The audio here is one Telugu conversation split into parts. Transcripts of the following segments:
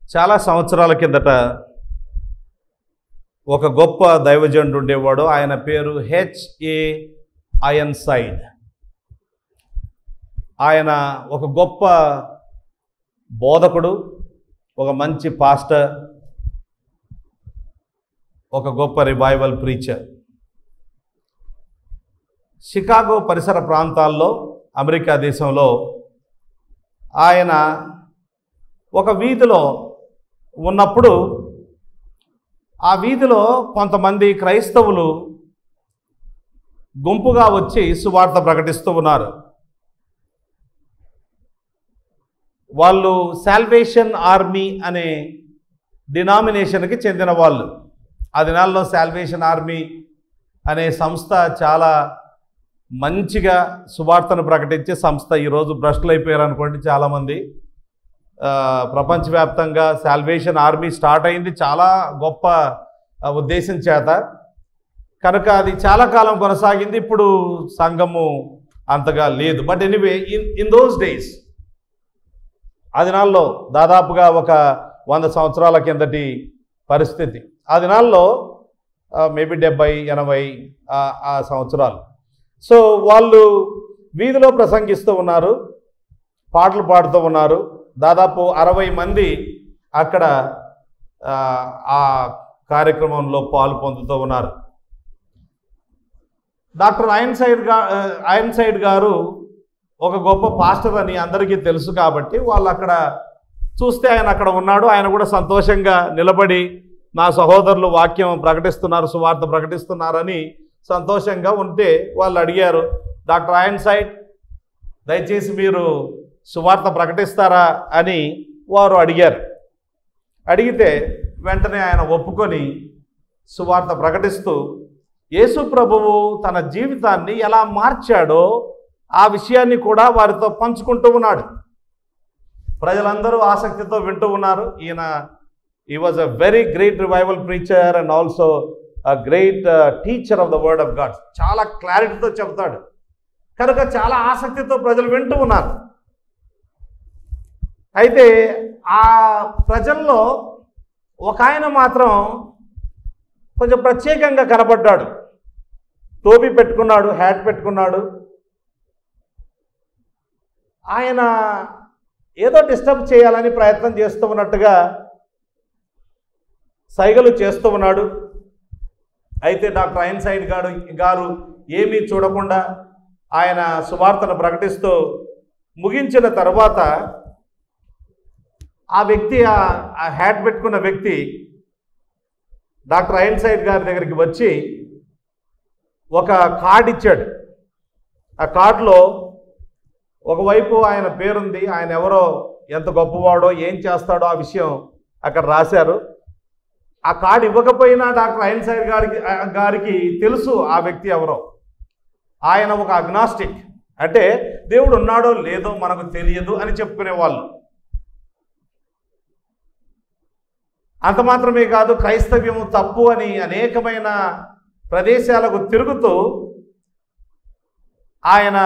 చాలా సంవత్సరాల కిందట ఒక గొప్ప దైవజనుడు ఉండేవాడు. ఆయన పేరు హెచ్ఏ ఐరన్సైడ్. ఆయన ఒక గొప్ప బోధకుడు, ఒక మంచి పాస్టర్, ఒక గొప్ప రివైవల్ ప్రీచర్. షికాగో పరిసర ప్రాంతాల్లో అమెరికా దేశంలో ఆయన ఒక వీధిలో ఉన్నప్పుడు ఆ వీధిలో కొంతమంది క్రైస్తవులు గుంపుగా వచ్చి సువార్త ప్రకటిస్తూ ఉన్నారు. వాళ్ళు సాల్వేషన్ ఆర్మీ అనే డినామినేషన్కి చెందిన వాళ్ళు. ఆ దినాల్లో సాల్వేషన్ ఆర్మీ అనే సంస్థ చాలా మంచిగా సువార్తను ప్రకటించే సంస్థ. ఈరోజు భ్రష్టులు అయిపోయారు అనుకోండి చాలామంది. ప్రపంచవ్యాప్తంగా సాల్వేషన్ ఆర్మీ స్టార్ట్ అయింది చాలా గొప్ప ఉద్దేశం చేత, కనుక అది చాలా కాలం కొనసాగింది. ఇప్పుడు సంఘము అంతగా లేదు. But anyway, in those days, ఆ దినాల్లో దాదాపుగా ఒక 100 సంవత్సరాల కిందటి పరిస్థితి. ఆ దినాల్లో మేబీ 70-80 ఆ సంవత్సరాలు. సో వాళ్ళు వీధిలో ప్రసంగిస్తూ ఉన్నారు, పాటలు పాడుతూ ఉన్నారు. దాదాపు 60 మంది అక్కడ ఆ కార్యక్రమంలో పాలు పొందుతూ ఉన్నారు. డాక్టర్ ఐరన్సైడ్ గారు ఒక గొప్ప పాస్టర్ అని అందరికీ తెలుసు కాబట్టి వాళ్ళు అక్కడ చూస్తే ఆయన అక్కడ ఉన్నాడు. ఆయన కూడా సంతోషంగా నిలబడి నా సహోదరులు వాక్యం ప్రకటిస్తున్నారు, సువార్త ప్రకటిస్తున్నారని సంతోషంగా ఉంటే వాళ్ళు అడిగారు, డాక్టర్ ఐరన్సైడ్, దయచేసి మీరు సువార్త ప్రకటిస్తారా అని వారు అడిగారు. అడిగితే వెంటనే ఆయన ఒప్పుకొని సువార్త ప్రకటిస్తూ యేసు ప్రభువు తన జీవితాన్ని ఎలా మార్చాడో ఆ విషయాన్ని కూడా వారితో పంచుకుంటూ ఉన్నాడు. ప్రజలందరూ ఆసక్తితో వింటూ ఉన్నారు. he was a very great revival preacher and also a great teacher of the word of God. చాలా క్లారిటీతో చెప్తాడు కనుక చాలా ఆసక్తితో ప్రజలు వింటూ ఉన్నారు. అయితే ఆ ప్రజల్లో ఒక ఆయన మాత్రం కొంచెం ప్రత్యేకంగా కనపడ్డాడు. టోపీ పెట్టుకున్నాడు, హ్యాట్ పెట్టుకున్నాడు. ఆయన ఏదో డిస్టర్బ్ చేయాలని ప్రయత్నం చేస్తూ ఉన్నట్టుగా సైగలు చేస్తూ ఉన్నాడు. అయితే డాక్టర్ ఐరన్సైడ్ గారు ఏమీ చూడకుండా ఆయన సువార్తను ప్రకటిస్తూ ముగించిన తర్వాత ఆ వ్యక్తి, ఆ హ్యాట్ పెట్టుకున్న వ్యక్తి డాక్టర్ ఐరన్సైడ్ గారి దగ్గరికి వచ్చి ఒక కార్డు ఇచ్చాడు. ఆ కార్డులో ఒకవైపు ఆయన పేరుంది, ఆయన ఎవరో, ఎంత గొప్పవాడో, ఏం చేస్తాడో ఆ విషయం అక్కడ రాశారు. ఆ కార్డు ఇవ్వకపోయినా డాక్టర్ ఐరన్సైడ్ గారికి తెలుసు ఆ వ్యక్తి ఎవరో. ఆయన ఒక అగ్నాస్టిక్, అంటే దేవుడు ఉన్నాడో లేదో మనకు తెలియదు అని చెప్పుకునేవాళ్ళు. అంత మాత్రమే కాదు, క్రైస్తవ్యము తప్పు అని అనేకమైన ప్రదేశాలకు తిరుగుతూ ఆయన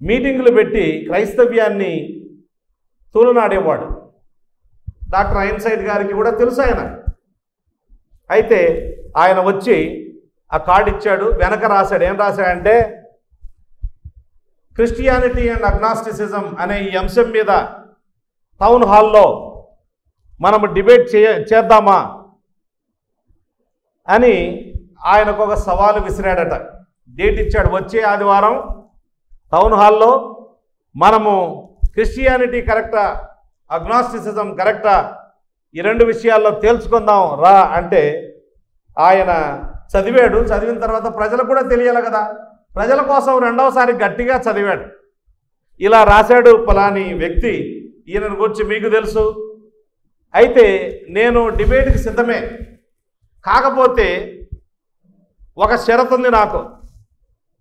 మీటింగులు పెట్టి క్రైస్తవ్యాన్ని తూలనాడేవాడు. డాక్టర్ ఐరన్సైడ్ గారికి కూడా తెలుసు ఆయన. అయితే ఆయన వచ్చి ఆ కార్డు ఇచ్చాడు, వెనక రాశాడు. ఏం రాశాడంటే, క్రిస్టియానిటీ అండ్ అగ్నాస్టిసిజం అనే ఈ అంశం మీద టౌన్ హాల్లో మనము డిబేట్ చేద్దామా అని ఆయనకు ఒక సవాలు విసిరాడట. డేట్ ఇచ్చాడు, వచ్చే ఆదివారం టౌన్ హాల్లో మనము క్రిస్టియానిటీ కరెక్టా, అగ్నాస్టిసిజం కరెక్టా, ఈ 2 విషయాల్లో తేల్చుకుందాం రా అంటే ఆయన చదివాడు. చదివిన తర్వాత ప్రజలకు కూడా తెలియాలి కదా, ప్రజల కోసం రెండవసారి గట్టిగా చదివాడు. ఇలా రాశాడు, పలాని వ్యక్తి, ఈయనను గురించి మీకు తెలుసు, అయితే నేను డిబేట్కి సిద్ధమే, కాకపోతే ఒక షరతు ఉంది, నాకు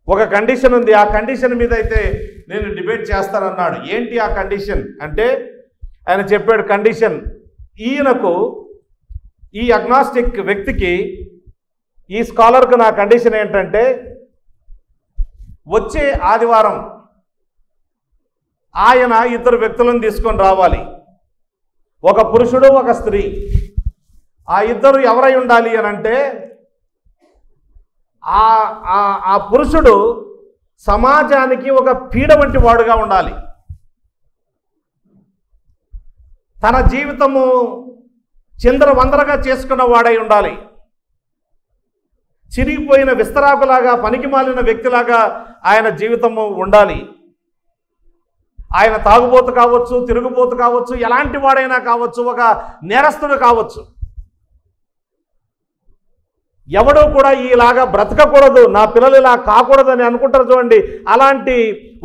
ఒక కండిషన్ ఉంది, ఆ కండిషన్ మీద అయితే నేను డిబేట్ చేస్తానన్నాడు. ఏంటి ఆ కండిషన్ అంటే ఆయన చెప్పాడు కండిషన్, ఈయనకు, ఈ అగ్నాస్టిక్ వ్యక్తికి, ఈ స్కాలర్కు నా కండిషన్ ఏంటంటే, వచ్చే ఆదివారం ఆయన 2 వ్యక్తులను తీసుకొని రావాలి. ఒక పురుషుడు ఒక స్త్రీ, ఆ ఇద్దరు ఎవరై ఉండాలి అని అంటే ఆ పురుషుడు సమాజానికి ఒక పీడ వంటి వాడుగా ఉండాలి. తన జీవితము చిందరవందరగా చేసుకున్న వాడై ఉండాలి. చిరిగిపోయిన విస్తరాకులాగా, పనికిమాలిన వ్యక్తిలాగా ఆయన జీవితము ఉండాలి. ఆయన తాగుబోతు కావచ్చు, తిరుగుబోతు కావచ్చు, ఎలాంటి వాడైనా కావచ్చు, ఒక నేరస్తుడు కావచ్చు. ఎవడూ కూడా ఇలాగా బ్రతకకూడదు, నా పిల్లలు ఇలా కాకూడదని అనుకుంటారు చూడండి. అలాంటి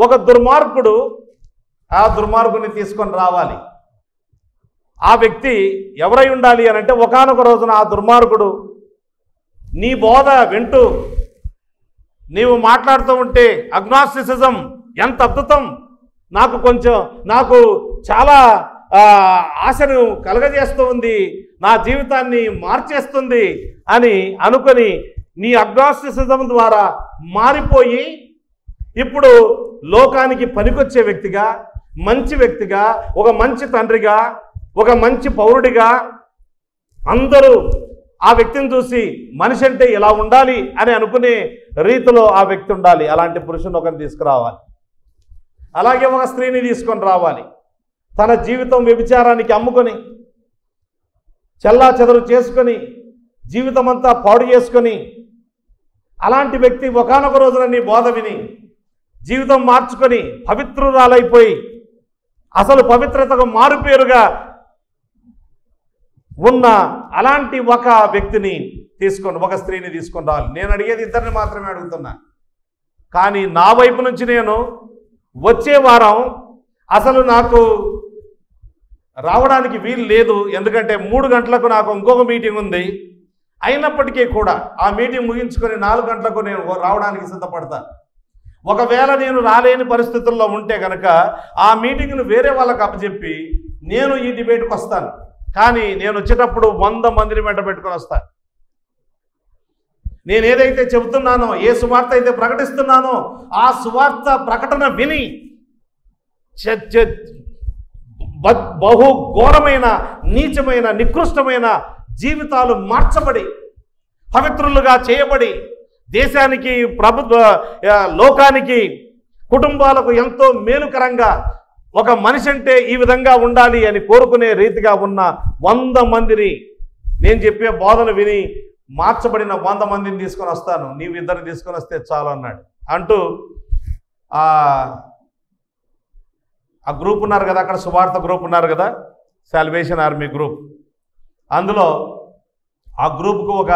ఒక దుర్మార్గుడు ఆ దుర్మార్గుని తీసుకొని రావాలి. ఆ వ్యక్తి ఎవరై ఉండాలి అని అంటే ఒకానొక రోజున ఆ దుర్మార్గుడు నీ బోధ వింటూ నీవు మాట్లాడుతూ ఉంటే అగ్నాస్టిసిజం ఎంత అద్భుతం, నాకు చాలా ఆశను కలగజేస్తూ ఉంది, నా జీవితాన్ని మార్చేస్తుంది అని అనుకొని నీ అగ్నాస్టిసిజం ద్వారా మారిపోయి ఇప్పుడు లోకానికి పనికొచ్చే వ్యక్తిగా, మంచి వ్యక్తిగా, ఒక మంచి తండ్రిగా, ఒక మంచి పౌరుడిగా అందరూ ఆ వ్యక్తిని చూసి మనిషి అంటే ఇలా ఉండాలి అని అనుకునే రీతిలో ఆ వ్యక్తి ఉండాలి. అలాంటి పురుషుని ఒకరిని తీసుకురావాలి. అలాగే ఒక స్త్రీని తీసుకొని రావాలి. తన జీవితం వ్యభిచారానికి అమ్ముకొని చెల్లాచెదరు చేసుకొని జీవితం అంతా పాడు చేసుకొని అలాంటి వ్యక్తి ఒకానొక రోజున నీ బోధ విని జీవితం మార్చుకొని పవిత్రురాలైపోయి అసలు పవిత్రతకు మారుపేరుగా ఉన్న అలాంటి ఒక వ్యక్తిని తీసుకొని, ఒక స్త్రీని తీసుకొని రావాలి. నేను అడిగేది ఇద్దరిని మాత్రమే అడుగుతున్నా. కానీ నా వైపు నుంచి నేను వచ్చే వారం అసలు నాకు రావడానికి వీలు లేదు. ఎందుకంటే 3 గంటలకు నాకు ఇంకొక మీటింగ్ ఉంది. అయినప్పటికీ కూడా ఆ మీటింగ్ ముగించుకొని 4 గంటలకు నేను రావడానికి సిద్ధపడతా. ఒకవేళ నేను రాలేని పరిస్థితుల్లో ఉంటే కనుక ఆ మీటింగ్ను వేరే వాళ్ళకి అప్పచెప్పి నేను ఈ డిబేట్కి వస్తాను. కానీ నేను వచ్చేటప్పుడు 100 మందిని వెంట పెట్టుకొని వస్తాను. నేను ఏదైతే చెబుతున్నానో, ఏ సువార్త అయితే ప్రకటిస్తున్నానో ఆ సువార్త ప్రకటన విని బహు ఘోరమైన, నీచమైన, నికృష్టమైన జీవితాలు మార్చబడి పవిత్రులుగా చేయబడి దేశానికి, లోకానికి, కుటుంబాలకు ఎంతో మేలుకరంగా ఒక మనిషి అంటే ఈ విధంగా ఉండాలి అని కోరుకునే రీతిగా ఉన్న 100 మందిని, నేను చెప్పే బోధన విని మార్చబడిన 100 మందిని తీసుకొని వస్తాను. నీవు ఇద్దరిని తీసుకొని వస్తే చాలు అన్నాడు. అంటూ ఆ గ్రూప్ ఉన్నారు కదా, అక్కడ సువార్త గ్రూప్ ఉన్నారు కదా, సాల్వేషన్ ఆర్మీ గ్రూప్. అందులో ఆ గ్రూప్కు ఒక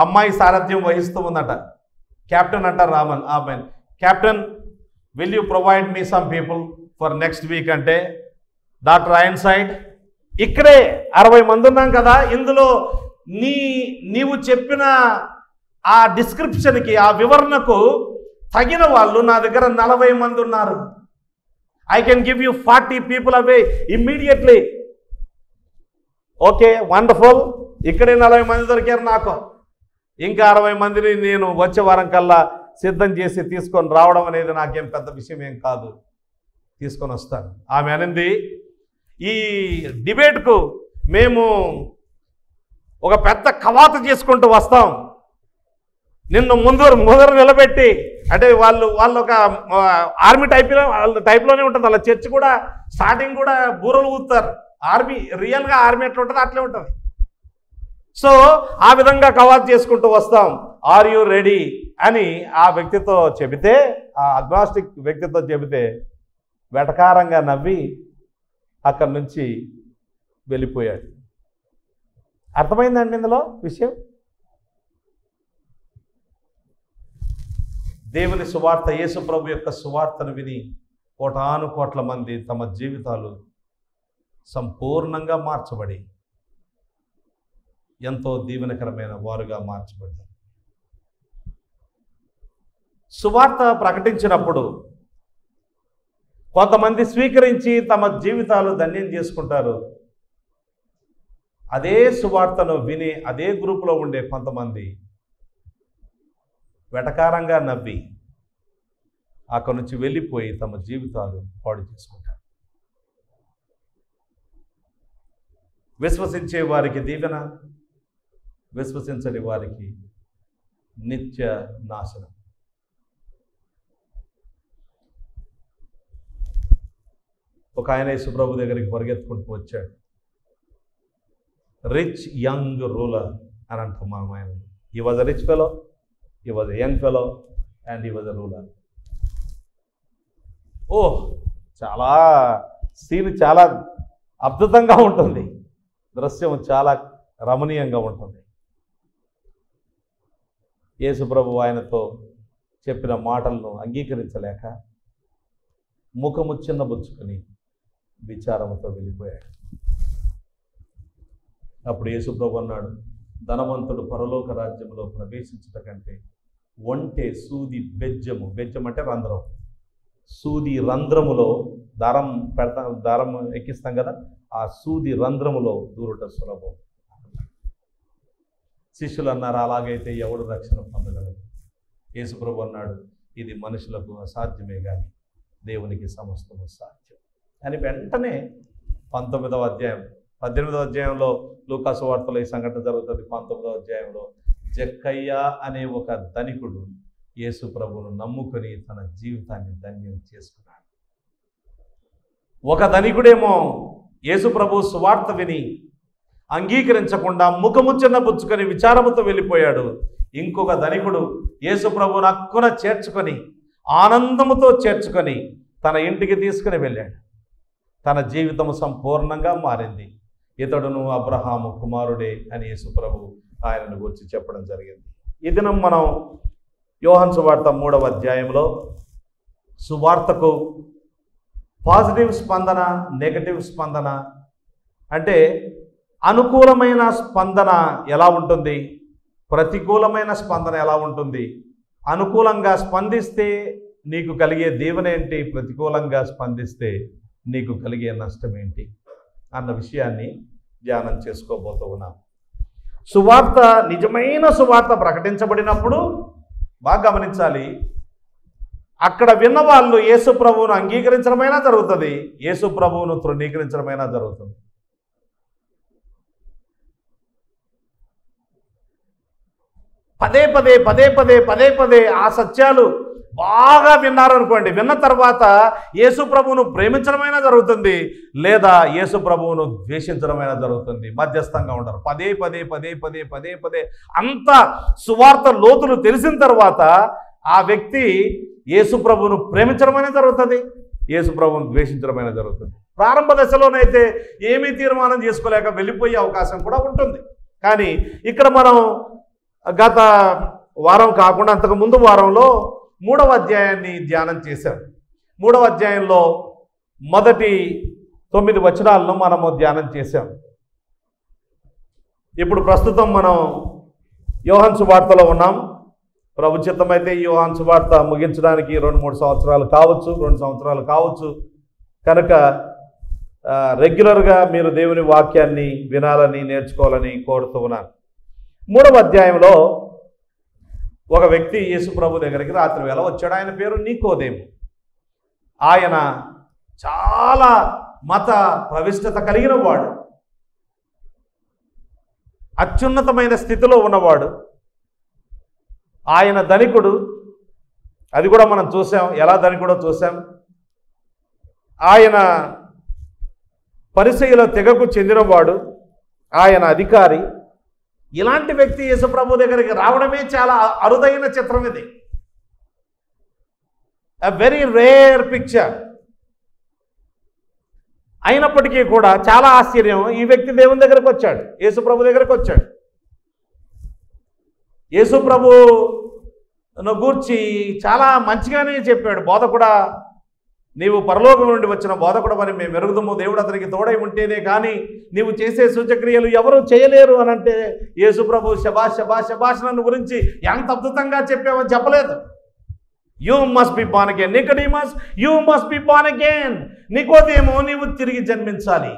అమ్మాయి సారథ్యం వహిస్తూ ఉందట. కెప్టెన్ అంటారు రామన్. అమ్మాయి captain, will you provide me some people for next week అంటే, డాక్టర్ ఐన్సైడ్ ఇక్కడే 60 మంది ఉన్నాం కదా, ఇందులో నీవు చెప్పిన ఆ డిస్క్రిప్షన్కి, ఆ వివరణకు తగిన వాళ్ళు నా దగ్గర 40 మంది ఉన్నారు. I can give you 40 people away immediately. Okay, wonderful. ఇక్కడే 40 మంది దొరికారు నాకు. ఇంకా 60 మందిని నేను వచ్చే వారం కల్లా సిద్ధం చేసి తీసుకొని రావడం అనేది నాకేం పెద్ద విషయం ఏం కాదు, తీసుకొని వస్తాను. ఆమె అనింది, ఈ డిబేట్కు మేము ఒక పెద్ద కవాతు చేసుకుంటూ వస్తాం, నిన్ను ముందర నిలబెట్టి. అంటే వాళ్ళు ఒక ఆర్మీ టైప్లోనే ఉంటుంది. వాళ్ళ చర్చ్ కూడా స్టార్టింగ్ కూడా బూరలు ఊతారు. ఆర్మీ, రియల్గా ఆర్మీ ఎట్లా ఉంటుంది అట్లే ఉంటుంది. సో ఆ విధంగా కవాతు చేసుకుంటూ వస్తాం, ఆర్ యూ రెడీ అని ఆ వ్యక్తితో చెబితే, ఆ అగ్నాస్టిక్ వ్యక్తితో చెబితే వెటకారంగా నవ్వి అక్కడి నుంచి వెళ్ళిపోయాడు. అర్థమైందండి ఇందులో విషయం? దేవుని సువార్త, యేసు ప్రభు యొక్క సువార్తను విని కోటాను కోట్ల మంది తమ జీవితాలు సంపూర్ణంగా మార్చబడి ఎంతో దీవెనకరమైన వారుగా మార్చబడ్డారు. సువార్త ప్రకటించినప్పుడు కొంతమంది స్వీకరించి తమ జీవితాలు ధన్యం చేసుకుంటారు. అదే సువార్తను విని అదే గ్రూపులో ఉండే కొంతమంది వెటకారంగా నవ్వి అక్కడి నుంచి వెళ్ళిపోయి తమ జీవితాలు పాడు చేసుకుంటారు. విశ్వసించే వారికి దీవెన, విశ్వసించని వారికి నిత్య నాశనం. ఒక ఆయన యేసుప్రభు దగ్గరికి పరిగెత్తుకుంటూ వచ్చాడు. రిచ్ యంగ్ రూలర్ అని అంటాం మనం ఆయన. He was a rich fellow, he was a young fellow and he was a ruler. చాలా సీన్ చాలా అద్భుతంగా ఉంటుంది, దృశ్యం చాలా రమణీయంగా ఉంటుంది. యేసుప్రభు ఆయనతో చెప్పిన మాటలను అంగీకరించలేక ముఖము చిన్నబుచ్చుకొని విచారంతో వెళ్ళిపోయాడు. అప్పుడు యేసుప్రభు అన్నాడు, ధనవంతుడు పరలోక రాజ్యంలో ప్రవేశించుట కంటే ఒంటె సూది బెజ్జము, బెజ్జం అంటే రంధ్రం, సూది రంధ్రములో దారం ఎక్కిస్తాం కదా, ఆ సూది రంధ్రములో దూరుట సులభం. శిష్యులు అన్నారు, అలాగైతే ఎవడు రక్షణ పొందగలడు? యేసుప్రభు అన్నాడు, ఇది మనుషులకు అసాధ్యమే కానీ దేవునికి సమస్తము సాధ్యం అని. వెంటనే 19వ అధ్యాయం 18వ అధ్యాయంలో లూకాసు వార్తలో ఈ సంఘటన జరుగుతుంది. 19వ అధ్యాయంలో జక్కయ్య అనే ఒక ధనికుడు యేసు ప్రభువును నమ్ముకొని తన జీవితాన్ని ధన్యం చేసుకున్నాడు. ఒక ధనికుడేమో యేసు ప్రభు సువార్త విని అంగీకరించకుండా ముఖము చిన్నబుచ్చుకొని విచారముతో వెళ్ళిపోయాడు. ఇంకొక ధనికుడు యేసు ప్రభువును హక్కున చేర్చుకొని ఆనందముతో చేర్చుకొని తన ఇంటికి తీసుకుని వెళ్ళాడు. తన జీవితం సంపూర్ణంగా మారింది. ఇతడును అబ్రహాము కుమారుడే అని యేసు ప్రభు ఆయనను గురించి చెప్పడం జరిగింది. ఈ దినం మనం యోహాను సువార్త 3వ అధ్యాయంలో సువార్తకు పాజిటివ్ స్పందన, నెగటివ్ స్పందన, అంటే అనుకూలమైన స్పందన ఎలా ఉంటుంది, ప్రతికూలమైన స్పందన ఎలా ఉంటుంది, అనుకూలంగా స్పందిస్తే నీకు కలిగే దీవెన ఏంటి, ప్రతికూలంగా స్పందిస్తే నీకు కలిగే నష్టం ఏంటి అన్న విషయాన్ని ధ్యానం చేసుకోబోతూ ఉన్నాం. సువార్త, నిజమైన సువార్త ప్రకటించబడినప్పుడు బాగా గమనించాలి, అక్కడ విన్న వాళ్ళు యేసు ప్రభువును అంగీకరించడమైనా జరుగుతుంది, యేసు ప్రభువును తృణీకరించడమైనా జరుగుతుంది. పదే పదే పదే పదే పదే పదే ఆ సత్యాలు బాగా విన్నారనుకోండి, విన్న తర్వాత యేసు ప్రభువును ప్రేమించడమైనా జరుగుతుంది, లేదా యేసు ప్రభువును ద్వేషించడమైనా జరుగుతుంది. మధ్యస్థంగా ఉండరు. పదే పదే పదే పదే పదే పదే అంత సువార్త లోతులు తెలిసిన తర్వాత ఆ వ్యక్తి యేసు ప్రభువును ప్రేమించడమైనా జరుగుతుంది, యేసు ప్రభువును ద్వేషించడమైనా జరుగుతుంది. ప్రారంభ దశలోనైతే ఏమీ తీర్మానం చేసుకోలేక వెళ్ళిపోయే అవకాశం కూడా ఉంటుంది. కానీ ఇక్కడ మనం గత వారం కాకుండా అంతకు ముందు వారంలో 3వ అధ్యాయాన్ని ధ్యానం చేశాం. 3వ అధ్యాయంలో మొదటి 9 వచనాలను మనము ధ్యానం చేశాం. ఇప్పుడు ప్రస్తుతం మనం యోహాను సువార్తలో ఉన్నాం. ప్రభు చిత్తమైతే ఈ యోహాను సువార్త ముగించడానికి 2-3 సంవత్సరాలు కావచ్చు, 2 సంవత్సరాలు కావచ్చు. కనుక రెగ్యులర్గా మీరు దేవుని వాక్యాన్ని వినాలని, నేర్చుకోవాలని కోరుతూ ఉన్నాను. 3వ అధ్యాయంలో ఒక వ్యక్తి యేసు ప్రభు దగ్గరికి రాత్రి వేళ వచ్చాడు. ఆయన పేరు నికోదేము. ఆయన చాలా మత ప్రవిష్టత కలిగిన వాడు, అత్యున్నతమైన స్థితిలో ఉన్నవాడు. ఆయన ధనికుడు, అది కూడా మనం చూసాం, ఎలా ధనికుడో చూసాం. ఆయన పరిసయ్యుల తెగకు చెందినవాడు, ఆయన అధికారి. ఇలాంటి వ్యక్తి యేసు ప్రభు దగ్గరికి రావడమే చాలా అరుదైన చిత్రం. ఇది a very rare picture. అయినప్పటికీ కూడా చాలా ఆశ్చర్యం, ఈ వ్యక్తి దేవుని దగ్గరకు వచ్చాడు, యేసు ప్రభు దగ్గరకు వచ్చాడు. యేసు ప్రభును గూర్చి చాలా మంచిగానే చెప్పాడు. బోధకుడా, నీవు పరలోకం నుండి వచ్చిన బోధకుడమని మేము ఎరుగుదము, దేవుడు అతనికి తోడై ఉంటేనే కానీ నీవు చేసే సూచక్రియలు ఎవరు చేయలేరు అని అంటే యేసు ప్రభు శబాష్ శబాష్ శబాష్ నన్ను గురించి ఎంత అద్భుతంగా చెప్పావని చెప్పలేదు. You must be born again. Nicodemus, you must be born again. నికోదేమో, నీవు తిరిగి జన్మించాలి.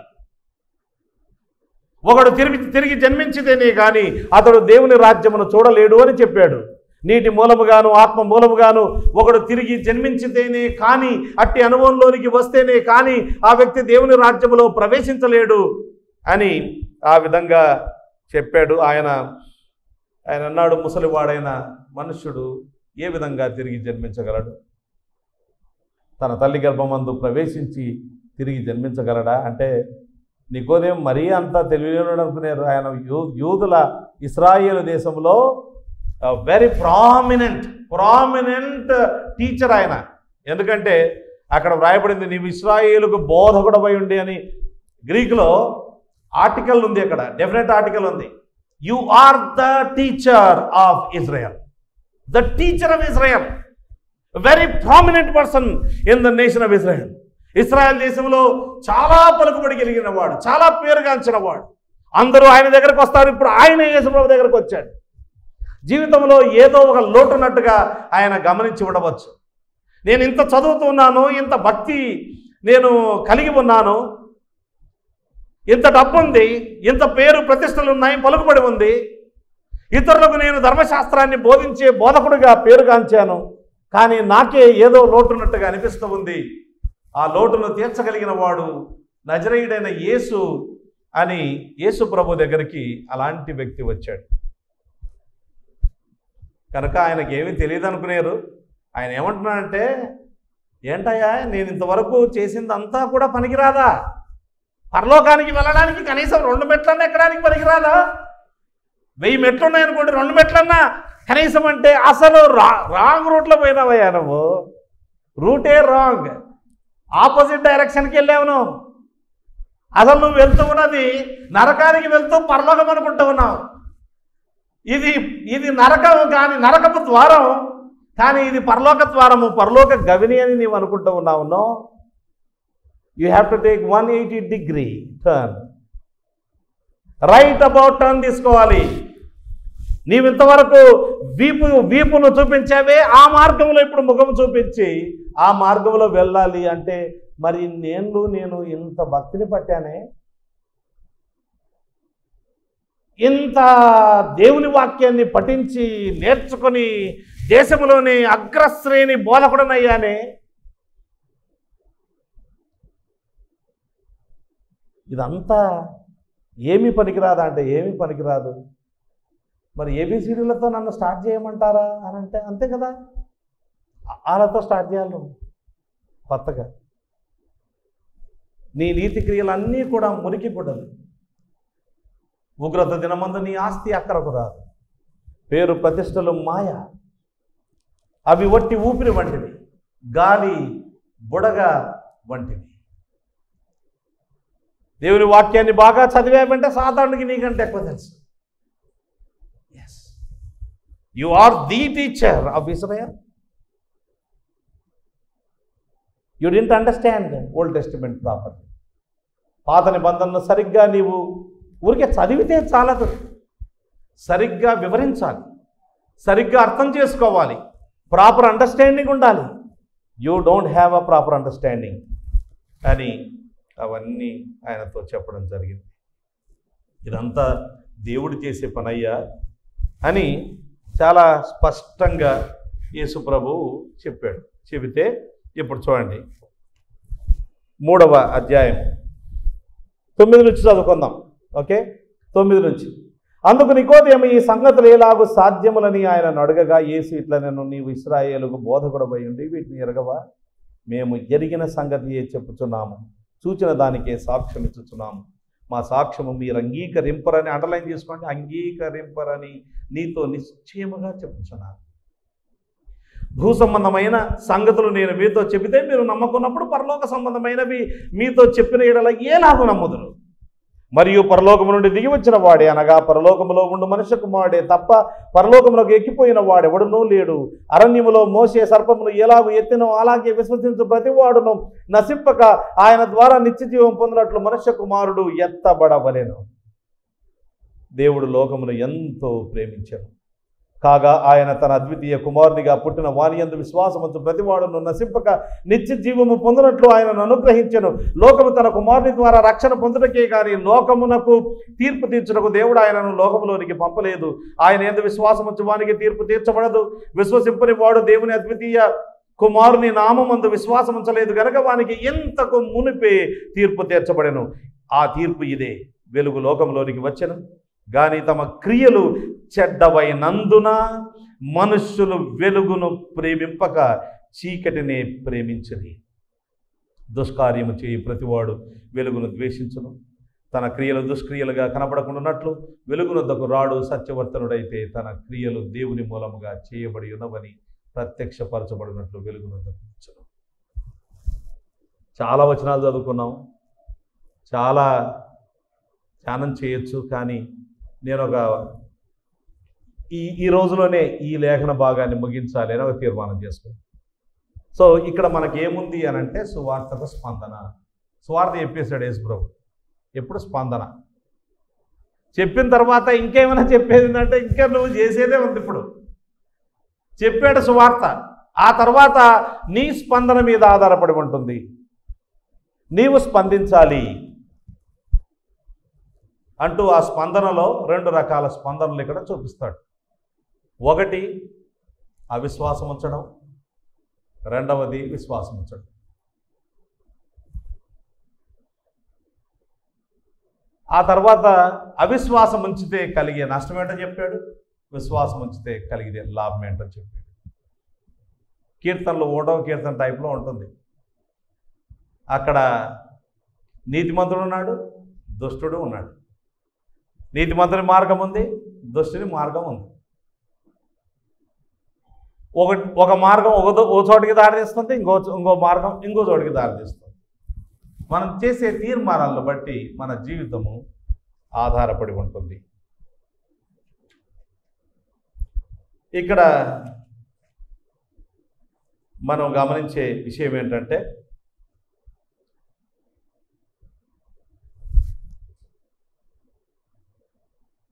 ఒకడు తిరిగి జన్మించితేనే కానీ అతడు దేవుని రాజ్యమును చూడలేడు అని చెప్పాడు. నీటి మూలముగాను ఆత్మ మూలముగాను ఒకడు తిరిగి జన్మించితేనే కానీ, అట్టి అనుభవంలోనికి వస్తేనే కానీ ఆ వ్యక్తి దేవుని రాజ్యములో ప్రవేశించలేడు అని ఆ విధంగా చెప్పాడు. ఆయన అన్నాడు, ముసలివాడైన మనుష్యుడు ఏ విధంగా తిరిగి జన్మించగలడు? తన తల్లి గర్భమందు ప్రవేశించి తిరిగి జన్మించగలడా అంటే నికోదేం మరీ అంత తెలివిలేనోడు అనుకున్నారు. ఆయన యూదుల ఇశ్రాయేలు దేశంలో వెరీ ప్రామినెంట్ టీచర్ ఆయన. ఎందుకంటే అక్కడ వ్రాయబడింది, నీవు ఇశ్రాయేలుకు బోధకుడవై ఉండి అని. గ్రీకులో ఆర్టికల్ ఉంది, అక్కడ డెఫినెట్ ఆర్టికల్ ఉంది. You are the teacher of Israel, the teacher of Israel, very prominent person in the nation of Israel. ఇశ్రాయేల్ దేశంలో చాలా పలుకుబడి కలిగిన వాడు, చాలా పేరుగాంచిన వాడు. అందరూ ఆయన దగ్గరకు వస్తారు. ఇప్పుడు ఆయన యేసుప్రభు దగ్గరకు వచ్చాడు. జీవితంలో ఏదో ఒక లోటున్నట్టుగా ఆయన గమనించి ఉండవచ్చు. నేను ఇంత చదువుతున్నాను, ఇంత భక్తి నేను కలిగి ఉన్నాను, ఇంత డబ్బు ఉంది, ఇంత పేరు ప్రతిష్టలు ఉన్నాయి, పలుకుబడి ఉంది, ఇతరులకు నేను ధర్మశాస్త్రాన్ని బోధించే బోధకుడిగా పేరుగాంచాను, కానీ నాకే ఏదో లోటున్నట్టుగా అనిపిస్తూ ఉంది. ఆ లోటును తీర్చగలిగిన వాడు నజరేయుడైన యేసు అని యేసు ప్రభు దగ్గరికి అలాంటి వ్యక్తి వచ్చాడు. కనుక ఆయనకి ఏమీ తెలియదు అనుకునేరు. ఆయన ఏమంటున్నాడంటే, ఏంటయ్యా నేను ఇంతవరకు చేసిందంతా కూడా పనికిరాదా? పరలోకానికి వెళ్ళడానికి కనీసం 2 మెట్లన్నా ఎక్కడానికి పనికిరాదా? 1000 మెట్లు ఉన్నాయనుకోండి, 2 మెట్లన్నా కనీసం అంటే అసలు రాంగ్ రూట్లో పోయినావయ్యా నువ్వు. రూటే రాంగ్, ఆపోజిట్ డైరెక్షన్కి వెళ్ళావు నువ్వు. అసలు నువ్వు వెళ్తూ ఉన్నది నరకానికి వెళ్తూ పరలోకం అనుకుంటూ ఉన్నావు. ఇది నరకం కానీ, నరకపు ద్వారం కానీ ఇది పరలోక ద్వారము, పరలోక గవిని అని నీవు అనుకుంటూ ఉన్నావు. No, you have to take 180 degree turn, right about turn తీసుకోవాలి. నీవు ఇంతవరకు వీపును చూపించావే, ఆ మార్గంలో ఇప్పుడు ముఖం చూపించి ఆ మార్గంలో వెళ్ళాలి అంటే మరి నేను ఇంత భక్తిని పట్టానే, ఇంత దేవుని వాక్యాన్ని పఠించి నేర్చుకొని దేశంలోని అగ్రశ్రేణి బోధకుడనయ్యానే, ఇదంతా ఏమీ పనికిరాదా అంటే ఏమీ పనికిరాదు. మరి ఏబిసిడీలతో నన్ను స్టార్ట్ చేయమంటారా అని అంటే అంతే కదా, వాళ్ళతో స్టార్ట్ చేయాలి నువ్వు కొత్తగా. నీ నీతి క్రియలన్నీ కూడా మురికి గుడ్డలు. ఉగ్రత దినమందు నీ ఆస్తి అక్కరకు రాదు, పేరు ప్రతిష్టలు మాయ, అవి వట్టి ఊపిరి వంటివి, గాలి బుడగ వంటివి. దేవుని వాక్యాన్ని బాగా చదివామంటే సాధారణకి నీకంటే ఎక్కువ తెలుసు. Yes, you are the teacher of Israel. You didn't understand Old Testament properly. పాత నిబంధనను సరిగ్గా నీవు ఊరికే చదివితే చాలదు, సరిగ్గా వివరించాలి, సరిగ్గా అర్థం చేసుకోవాలి, ప్రాపర్ అండర్స్టాండింగ్ ఉండాలి. You don't have a proper understanding అని అవన్నీ ఆయనతో చెప్పడం జరిగింది. ఇదంతా దేవుడు చేసే పనయ్యా అని చాలా స్పష్టంగా యేసు ప్రభువు చెప్పాడు. చెబితే ఇప్పుడు చూడండి 3వ అధ్యాయం 9 నుంచి చదువుకుందాం. ఓకే, 9 నుంచి. అందుకు నికోదేము ఈ సంగతులు ఎలాగూ సాధ్యములని ఆయన అడగగా, యేసు ఇట్లా, నేను నీవు ఇశ్రాయేలుకు బోధకుడవై ఉండి వీటిని ఎరగవా? మేము ఎరిగిన సంగతియే చెప్పుచున్నాము, చూచిన దానికే సాక్ష్యం ఇచ్చుచున్నాము. మా సాక్ష్యము మీరు అంగీకరింపరని, అండర్లైన్ చేసుకోండి, అంగీకరింపరని నీతో నిశ్చయముగా చెప్పుచున్నాను. భూ సంబంధమైన సంగతులు నేను మీతో చెబితే మీరు నమ్మకున్నప్పుడు పరలోక సంబంధమైనవి మీతో చెప్పిన యెడల ఎలాగూ నమ్ముదురు? మరియు పరలోకము నుండి దిగి వచ్చిన వాడే, అనగా పరలోకములో ఉండు మనుష్య కుమారుడే తప్ప పరలోకములకు ఎక్కిపోయిన వాడెవడునూ లేడు. అరణ్యములో మోసే సర్పమును ఎలాగూ ఎత్తినో అలాగే విశ్వసించు ప్రతివాడును నశింపక ఆయన ద్వారా నిత్యజీవం పొందినట్లు మనుష్య కుమారుడు ఎత్తబడవలెను. దేవుడు లోకమును ఎంతో ప్రేమించెను, కాగా ఆయన తన అద్వితీయ కుమారునిగా పుట్టిన వానియందు విశ్వాసముంచు ప్రతివాడును నశింపక నిత్య జీవము పొందినట్లు ఆయనను అనుగ్రహించెను. లోకము తన కుమారుని ద్వారా రక్షణ పొందుటకే కానీ లోకమునకు తీర్పు తీర్చుటకు దేవుడు ఆయనను లోకములోనికి పంపలేదు. ఆయన యందు విశ్వాసముంచు వానికి తీర్పు తీర్చబడదు. విశ్వసింపని వాడు దేవుని అద్వితీయ కుమారుని నామమందు విశ్వాసముంచలేదు గనక వానికి ఇంతకు మునిపే తీర్పు తీర్చబడెను. ఆ తీర్పు ఇదే, వెలుగు లోకంలోనికి వచ్చెను, గాని తమ క్రియలు చెడ్డవైనందున మనుష్యులు వెలుగును ప్రేమింపక చీకటినే ప్రేమించని. దుష్కార్యము చేయి ప్రతివాడు వెలుగును ద్వేషించును, తన క్రియలు దుష్క్రియలుగా కనబడకుండానట్లు వెలుగునొద్దకు రాడు. సత్యవర్తనుడైతే తన క్రియలు దేవుని మూలముగా చేయబడి ఉన్నవని ప్రత్యక్షపరచబడినట్లు వెలుగునొద్దకు వచ్చును. చాలా వచనాలు చదువుకున్నాం, చాలా ధ్యానం చేయొచ్చు, కానీ నేను ఈ రోజులోనే ఈ లేఖన భాగాన్ని ముగించాలి అని ఒక తీర్మానం చేసుకున్నాను. సో ఇక్కడ మనకేముంది అని అంటే సువార్తకు స్పందన. సువార్త చెప్పేశాడు యేసుప్రభు, ఎప్పుడు స్పందన చెప్పిన తర్వాత ఇంకేమైనా చెప్పేది అంటే ఇంకా నువ్వు చేసేదే ఉంది. ఇప్పుడు చెప్పాడు సువార్త, ఆ తర్వాత నీ స్పందన మీద ఆధారపడి ఉంటుంది. నీవు స్పందించాలి అంటూ ఆ స్పందనలో 2 రకాల స్పందనలు ఇక్కడ చూపిస్తాడు. ఒకటి అవిశ్వాసం ఉంచడం, రెండవది విశ్వాసం ఉంచడం. ఆ తర్వాత అవిశ్వాసం ఉంచితే కలిగే నష్టం ఏంటో చెప్పాడు, విశ్వాసం ఉంచితే కలిగే లాభం ఏంటో చెప్పాడు. కీర్తనలు 1వ కీర్తన టైప్లో ఉంటుంది. అక్కడ నీతిమంతుడు ఉన్నాడు, దుష్టుడు ఉన్నాడు. నీతిమంతుని మార్గం ఉంది, దుష్టుని మార్గం ఉంది. ఒక మార్గం ఒక చోటికి దారితీస్తుంది, ఇంకో మార్గం ఇంకో చోటికి దారితీస్తుంది. మనం చేసే తీర్మానాలను బట్టి మన జీవితము ఆధారపడి ఉంటుంది. ఇక్కడ మనం గమనించే విషయం ఏంటంటే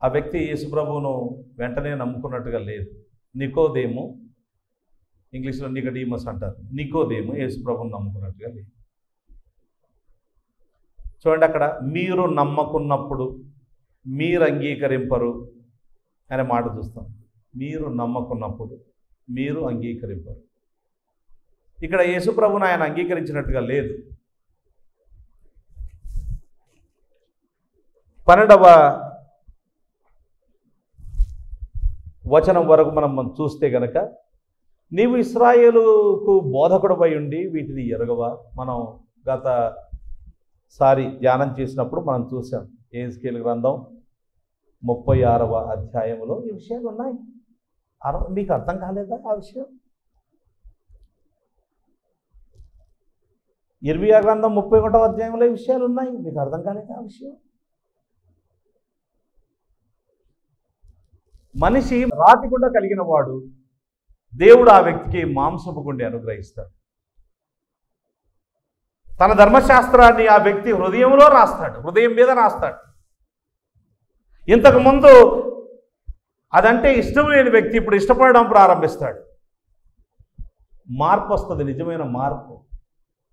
ఆ వ్యక్తి యేసుప్రభువును వెంటనే నమ్ముకున్నట్టుగా లేదు. నికోదేము, ఇంగ్లీష్లో నికోడీమస్ అంటారు, నికోదేము యేసుప్రభువును నమ్ముకున్నట్టుగా లేదు. చూడండి, అక్కడ మీరు నమ్మకున్నప్పుడు మీరు అంగీకరింపరు అనే మాట చూస్తాం. మీరు నమ్మకున్నప్పుడు మీరు అంగీకరింపరు. ఇక్కడ యేసుప్రభువును ఆయన అంగీకరించినట్టుగా లేదు. 12వ వచనం వరకు మనం చూస్తే గనక, నీవు ఇశ్రాయేలుకు బోధకుడవై ఉండి వీటిని ఎరగవా. మనం గతసారి ధ్యానం చేసినప్పుడు మనం చూసాం, యెహెజ్కేలు గ్రంథం 36వ అధ్యాయంలో ఈ విషయాలు ఉన్నాయి. మీకు అర్థం కాలేదా ఆ విషయం? ఇర్మియా గ్రంథం 31వ అధ్యాయంలో ఈ విషయాలు ఉన్నాయి. మీకు అర్థం కాలేదా ఆ విషయం? మనిషి రాతి గుండ కలిగిన వాడు, దేవుడు ఆ వ్యక్తికి మాంసపు గుండె అనుగ్రహిస్తాడు. తన ధర్మశాస్త్రాన్ని ఆ వ్యక్తి హృదయంలో రాస్తాడు, హృదయం మీద రాస్తాడు. ఇంతకుముందు అదంటే ఇష్టం లేని వ్యక్తి ఇప్పుడు ఇష్టపడడం ప్రారంభిస్తాడు. మార్పు వస్తుంది, నిజమైన మార్పు.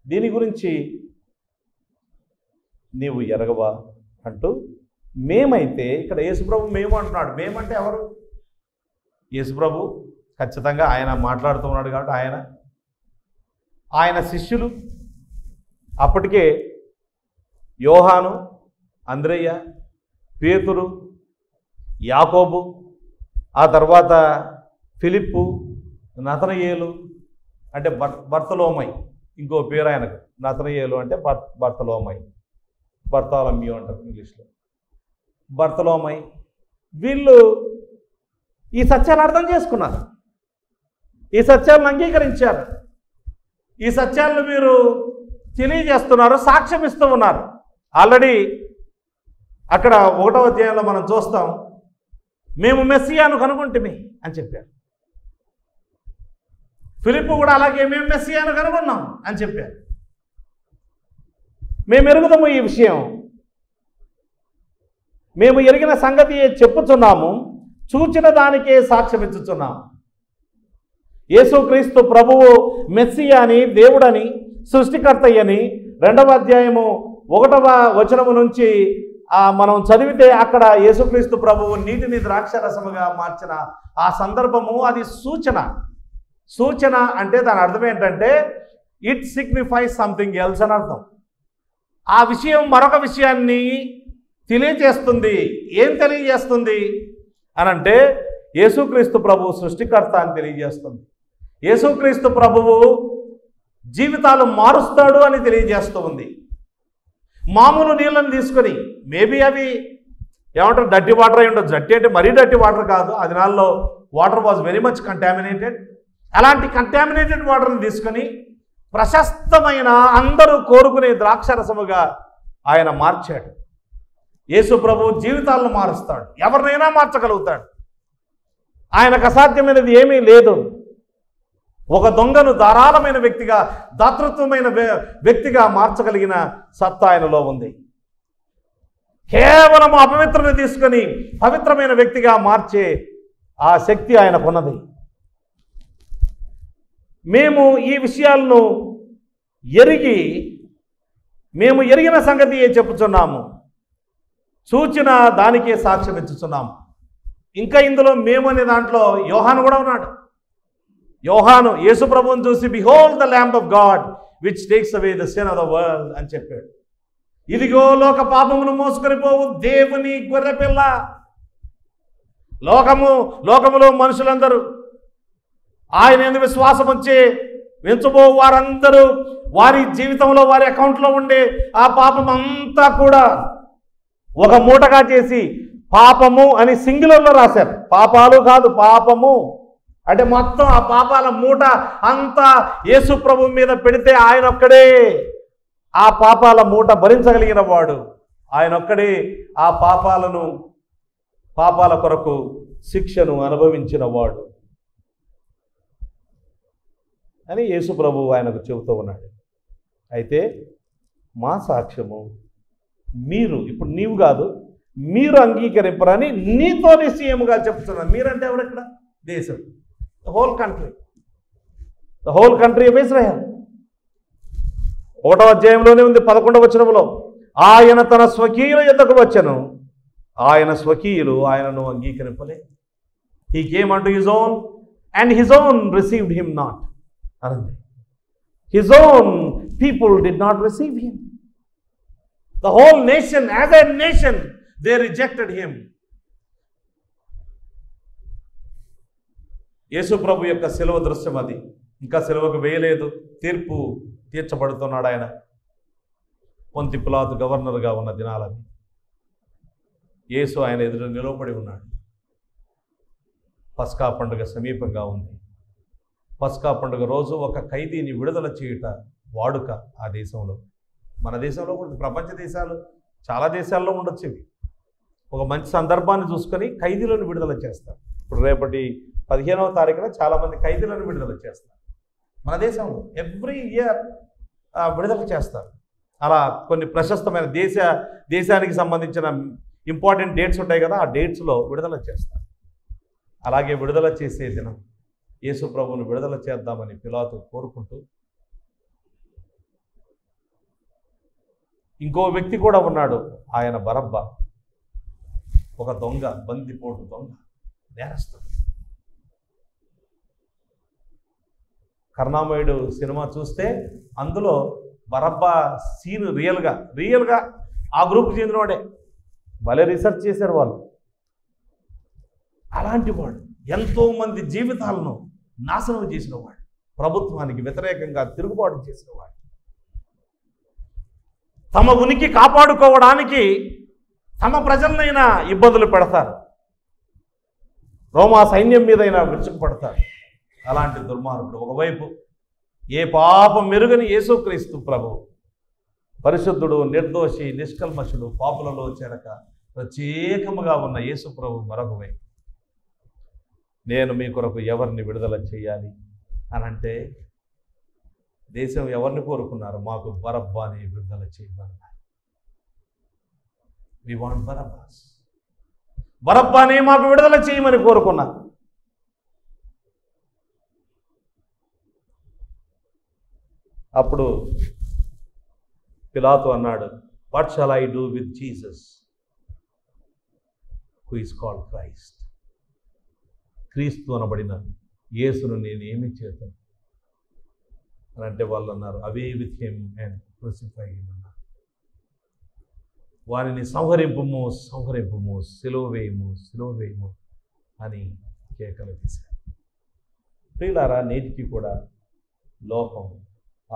దీని గురించి నీవు ఎరగవా అంటూ, మేమైతే ఇక్కడ యేసుప్రభు మేము అంటున్నాడు. మేమంటే ఎవరు? యేసుప్రభు ఖచ్చితంగా ఆయన మాట్లాడుతూ ఉన్నాడు కాబట్టి ఆయన శిష్యులు అప్పటికే యోహాను, అంద్రెయ్య, పేతురు, యాకోబు, ఆ తర్వాత ఫిలిప్పు, నతనయేలు అంటే బర్తలోమై, ఇంకో పేరు ఆయనకు. నతనయేలు అంటే బర్తలోమై, బర్తాలమ్యూ అంటారు ఇంగ్లీష్లో. బర్తలోమై, వీళ్ళు ఈ సత్యాన్ని అర్థం చేసుకున్నారు, ఈ సత్యాలను అంగీకరించారు, ఈ సత్యాలను మీరు తెలియజేస్తున్నారు, సాక్ష్యం ఇస్తూ ఉన్నారు. ఆల్రెడీ అక్కడ 1వ అధ్యాయంలో మనం చూస్తాం, మేము మెస్సియాను కనుగొంటిమి అని చెప్పారు. ఫిలిప్పు కూడా అలాగే మేము మెస్సియాను కనుగొన్నాం అని చెప్పారు. మేము ఎరుగుదాము ఈ విషయం, మేము ఎరిగిన సంగతి చెప్పుచున్నాము, చూచిన దానికే సాక్ష్యం ఇచ్చుచున్నాము. యేసుక్రీస్తు ప్రభువు మెస్సియాని, దేవుడని, సృష్టికర్తయ్యని 2వ అధ్యాయము 1వ వచనము నుంచి మనం చదివితే అక్కడ యేసుక్రీస్తు ప్రభువు నీటిని ద్రాక్షరసముగా మార్చిన ఆ సందర్భము అది సూచన. సూచన అంటే దాని అర్థం ఏంటంటే ఇట్ సిగ్నిఫైస్ సంథింగ్ ఎల్స్ అని అర్థం. ఆ విషయం మరొక విషయాన్ని తెలియజేస్తుంది. ఏం తెలియజేస్తుంది అని అంటే యేసుక్రీస్తు ప్రభువు సృష్టికర్త అని తెలియజేస్తుంది. యేసుక్రీస్తు ప్రభువు జీవితాలు మారుస్తాడు అని తెలియజేస్తూ ఉంది. మామూలు నీళ్ళని తీసుకొని, మేబీ అవి ఏమంటారు, డర్టీ వాటర్ అయి ఉండొచ్చు. డర్టీ అంటే మరీ డర్టీ వాటర్ కాదు, ఆ దినాల్లో water was very much contaminated. అలాంటి కంటామినేటెడ్ వాటర్ని తీసుకొని ప్రశస్తమైన అందరూ కోరుకునే ద్రాక్షరసముగా ఆయన మార్చాడు. యేసు ప్రభువు జీవితాలను మారుస్తాడు, ఎవరినైనా మార్చగలుగుతాడు. ఆయనకు అసాధ్యమైనది ఏమీ లేదు. ఒక దొంగను ధారాళమైన వ్యక్తిగా, దాతృత్వమైన వ్యక్తిగా మార్చగలిగిన సత్తా ఆయనలో ఉంది. కేవలం అపవిత్రని తీసుకొని పవిత్రమైన వ్యక్తిగా మార్చే ఆ శక్తి ఆయనకున్నది. మేము ఈ విషయాలను మేము ఎరిగిన సంగతి చెప్పుచున్నాము, చూచిన దానికే సాక్ష్యం ఇచ్చుచున్నాము. ఇంకా ఇందులో మేము అనే దాంట్లో యోహాను కూడా ఉన్నాడు. యోహాను యేసు ప్రభువును చూసి behold the lamb of God which takes away the sin of the world అని చెప్పాడు. ఇదిగో లోక పాపమును మోసుకొని పోవు దేవుని గొర్రెపిల్ల. లోకములో మనుషులందరూ ఆయన యందు విశ్వాసం ఉంచి వెంచబో వారందరూ వారి జీవితంలో, వారి అకౌంట్లో ఉండే ఆ పాపం అంతా కూడా ఒక మూటగా చేసి పాపము అని సింగులర్లో రాశారు. పాపాలు కాదు, పాపము అంటే మొత్తం ఆ పాపాల మూట అంతా యేసు ప్రభు మీద పెడితే ఆయన ఒక్కడే ఆ పాపాల మూట భరించగలిగిన వాడు. ఆయన ఒక్కడే ఆ పాపాల కొరకు శిక్షను అనుభవించిన వాడు అని యేసు ప్రభు ఆయనకు చెబుతూ ఉన్నాడు. అయితే మా సాక్ష్యము మీరు, ఇప్పుడు నీవు కాదు, మీరు అంగీకరింపరని నీతో నిశ్చయముగా చెప్తున్నాను. మీరంటే ఎవరు? ఇక్కడ దేశం, the whole country of Israel. 1వ అధ్యాయంలోనే ఉంది 11వ వచనములో, ఆయన తన స్వకీయుల యొద్దకు వచ్చెను, ఆయన స్వకీయులు ఆయనను అంగీకరింపలే. He came unto his own and his own received him not అనంది. His own people did not receive him. The whole nation, as a nation, they rejected him. యేసు ప్రభు యొక్క శిలువ దృశ్యం అది. ఇంకా శిలువకు వేయలేదు, తీర్పు తీర్చబడుతున్నాడు ఆయన. పొంతి పిలాతు గవర్నర్గా ఉన్న దినాలని యేసు ఆయన ఎదురు నిలవబడి ఉన్నాడు. పస్కా పండుగ సమీపంగా ఉంది. పస్కా పండుగ రోజు ఒక ఖైదీని విడుదల చేయుట వాడుక ఆ దేశంలో. మన దేశంలో కూడా, ప్రపంచ దేశాలు చాలా దేశాల్లో ఉండొచ్చు ఇవి. ఒక మంచి సందర్భాన్ని చూసుకొని ఖైదీలను విడుదల చేస్తారు. ఇప్పుడు రేపటి 15వ తారీఖున చాలామంది ఖైదీలను విడుదల చేస్తారు మన దేశంలో. ఎవ్రీ ఇయర్ విడుదల చేస్తారు. అలా కొన్ని ప్రశస్తమైన దేశానికి సంబంధించిన ఇంపార్టెంట్ డేట్స్ ఉంటాయి కదా, ఆ డేట్స్లో విడుదల చేస్తారు. అలాగే విడుదల చేసే దినం యేసు ప్రభువును విడుదల చేద్దామని పిలాతు కోరుకుంటూ, ఇంకో వ్యక్తి కూడా ఉన్నాడు, ఆయన బరబ్బా, ఒక దొంగ, బందిపోటు దొంగ, నేరస్తుడు. కరుణామయుడు సినిమా చూస్తే అందులో బరబ్బా సీన్ రియల్గా ఆ గ్రూప్కి చెందినవాడే. భలే రీసెర్చ్ చేశారు వాళ్ళు. అలాంటి వాడు ఎంతోమంది జీవితాలను నాశనం చేసిన వాడు, ప్రభుత్వానికి వ్యతిరేకంగా తిరుగుబాటు చేసిన వాడు, తమ ఉనికి కాపాడుకోవడానికి తమ ప్రజలనైనా ఇబ్బందులు పెడతారు, రోమా సైన్యం మీదైనా విరుచుకుపడతారు. అలాంటి దుర్మార్గుడు ఒకవైపు, ఏ పాపం మెరుగని యేసుక్రీస్తు ప్రభు, పరిశుద్ధుడు, నిర్దోషి, నిష్కల్మషుడు, పాపులలో చేరక ప్రత్యేకముగా ఉన్న యేసు ప్రభు మరొక వైపు. నేను మీ కొరకు ఎవరిని విడుదల చేయాలి అని అంటే దేశం ఎవరిని కోరుకున్నారు? మాకు బరబ్బాని విడుదల చేయమన్నారు. We want బరబ్బాస్. బరబ్బాని మాకు విడుదల చేయమని కోరుకున్నారు. అప్పుడు పిలాతు అన్నాడు, what shall I do with Jesus who is called Christ? క్రీస్తు అనబడిన యేసును నేను ఏమి చేస్తాను అని అంటే వాళ్ళు అన్నారు, away with him and crucify him అన్నారు. వారిని సంహరింపుము, సంహరింపుము, సిలువ వేయము, సిలువ వేయము అని కేకలు వేశారు. ప్రియులారా, నేటికి కూడా లోకం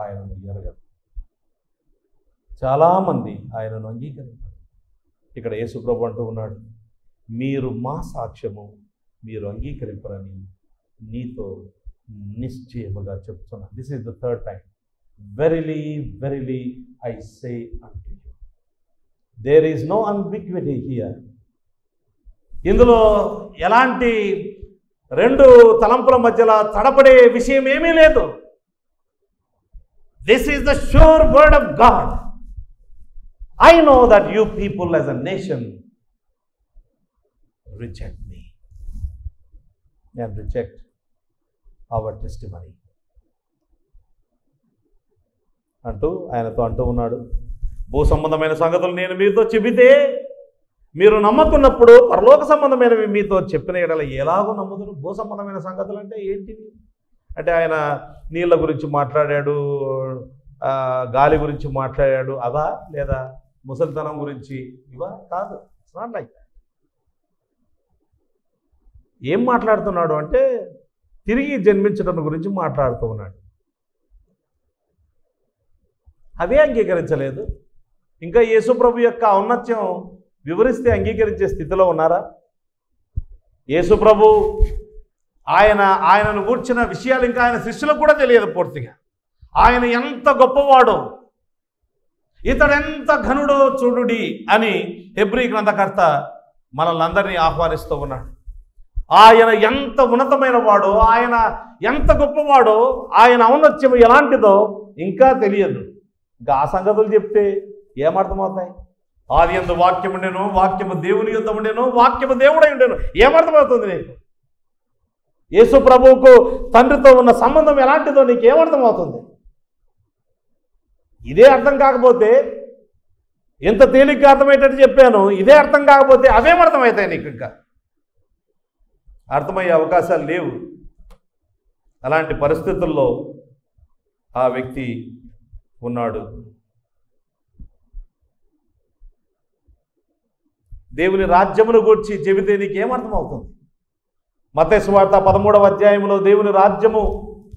ఆయనను ఎరగదు. చాలామంది ఆయనను అంగీకరించారు. ఇక్కడ యేసుప్రభు అంటూ ఉన్నాడు, మీరు మా సాక్ష్యము మీరు అంగీకరింపరని నీతో నిశ్చయముగా చెప్తున్నాను. This is the third time. Verily verily I say unto you. There is no ambiguity here. ఇందులో ఎలాంటి రెండు తలంపుల మధ్యలో తడపడే విషయం ఏమీ లేదు. This is the sure word of God. I know that you people as a nation reject me and reject our testimony. అంటూ ఆయనతో అంటూ ఉన్నాడు, భూ సంబంధమైన సంగతులు నేను మీతో చెబితే మీరు నమ్మకున్నప్పుడు పరలోక సంబంధమైనవి మీతో చెప్పిన ఎడల ఎలాగో నమ్ముదురు. భూ సంబంధమైన సంగతులు అంటే ఏంటివి అంటే ఆయన నీళ్ళ గురించి మాట్లాడాడు, గాలి గురించి మాట్లాడాడు, అదా లేదా ముసలితనం గురించి ఇవా? కాదు. It's not like that. ఏం మాట్లాడుతున్నాడు అంటే తిరిగి జన్మించడం గురించి మాట్లాడుతూ ఉన్నాడు. అవే అంగీకరించలేదు. ఇంకా యేసుప్రభు యొక్క ఔన్నత్యం వివరిస్తే అంగీకరించే స్థితిలో ఉన్నారా? యేసుప్రభు ఆయనను గూర్చిన విషయాలు ఇంకా ఆయన శిష్యులకు కూడా తెలియదు పూర్తిగా. ఆయన ఎంత గొప్పవాడో, ఇతడెంత ఘనుడో చూడుడి అని హెబ్రీ గ్రంథకర్త మనల్ని అందరినీ ఆహ్వానిస్తూ ఉన్నాడు. ఆయన ఎంత ఉన్నతమైన వాడో, ఆయన ఎంత గొప్పవాడో, ఆయన ఔన్నత్యం ఎలాంటిదో ఇంకా తెలియదు. ఇంకా ఆ సంగతులు చెప్తే ఏమర్థమవుతాయి? ఆది యందు వాక్యం ఉండెను, వాక్యము దేవుని యొద్ద ఉండెను, వాక్యము దేవుడై ఉండెను. ఏమర్థమవుతుంది నీకు? యేసు ప్రభువుకు తండ్రితో ఉన్న సంబంధం ఎలాంటిదో నీకు ఏమర్థమవుతుంది? ఇదే అర్థం కాకపోతే, ఎంత తేలిగ్గా అర్థమయ్యేటట్టు చెప్పాను, ఇదే అర్థం కాకపోతే అవేమర్థమవుతాయి నీకు? ఇంకా అర్థమయ్యే అవకాశాలు లేవు. అలాంటి పరిస్థితుల్లో ఆ వ్యక్తి ఉన్నాడు. దేవుని రాజ్యమును గూర్చి చెబితే నీకేమర్థమవుతుంది? మత్తయి సువార్త 13వ అధ్యాయంలో దేవుని రాజ్యము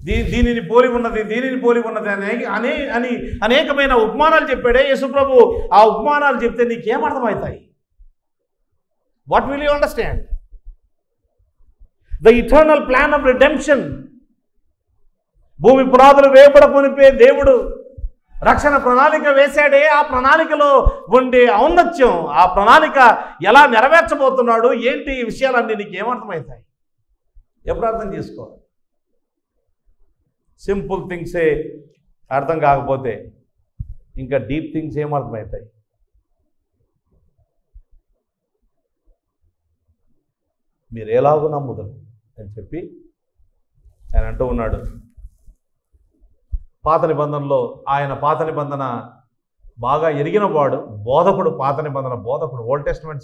దీనిని పోలి ఉన్నది, దీనిని పోలి ఉన్నది అని అనేకమైన ఉపమానాలు చెప్పాడే యేసుప్రభు. ఆ ఉపమానాలు చెప్తే నీకేమర్థమవుతాయి? What will you understand? The eternal plan of redemption. భూమి పునాదులు వేయబడకొనిపే దేవుడు రక్షణ ప్రణాళిక వేశాడే. ఆ ప్రణాళికలో ఉండే ఔన్నత్యం, ఆ ప్రణాళిక ఎలా నెరవేర్చబోతున్నాడు, ఏంటి ఈ విషయాలన్నీ నీకు ఏమర్థమవుతాయి? ఎప్పుడు అర్థం చేసుకోవాలి? సింపుల్ థింగ్సే అర్థం కాకపోతే ఇంకా డీప్ థింగ్స్ ఏమర్థమవుతాయి? మీరు ఎలాగో నమ్ముదరు అని చెప్పి ఆయన అంటూ ఉన్నాడు. పాత నిబంధనలో ఆయన పాత నిబంధన బాగా ఎరిగిన వాడు, బోధకుడు, పాత నిబంధన బోధకుడు, old testament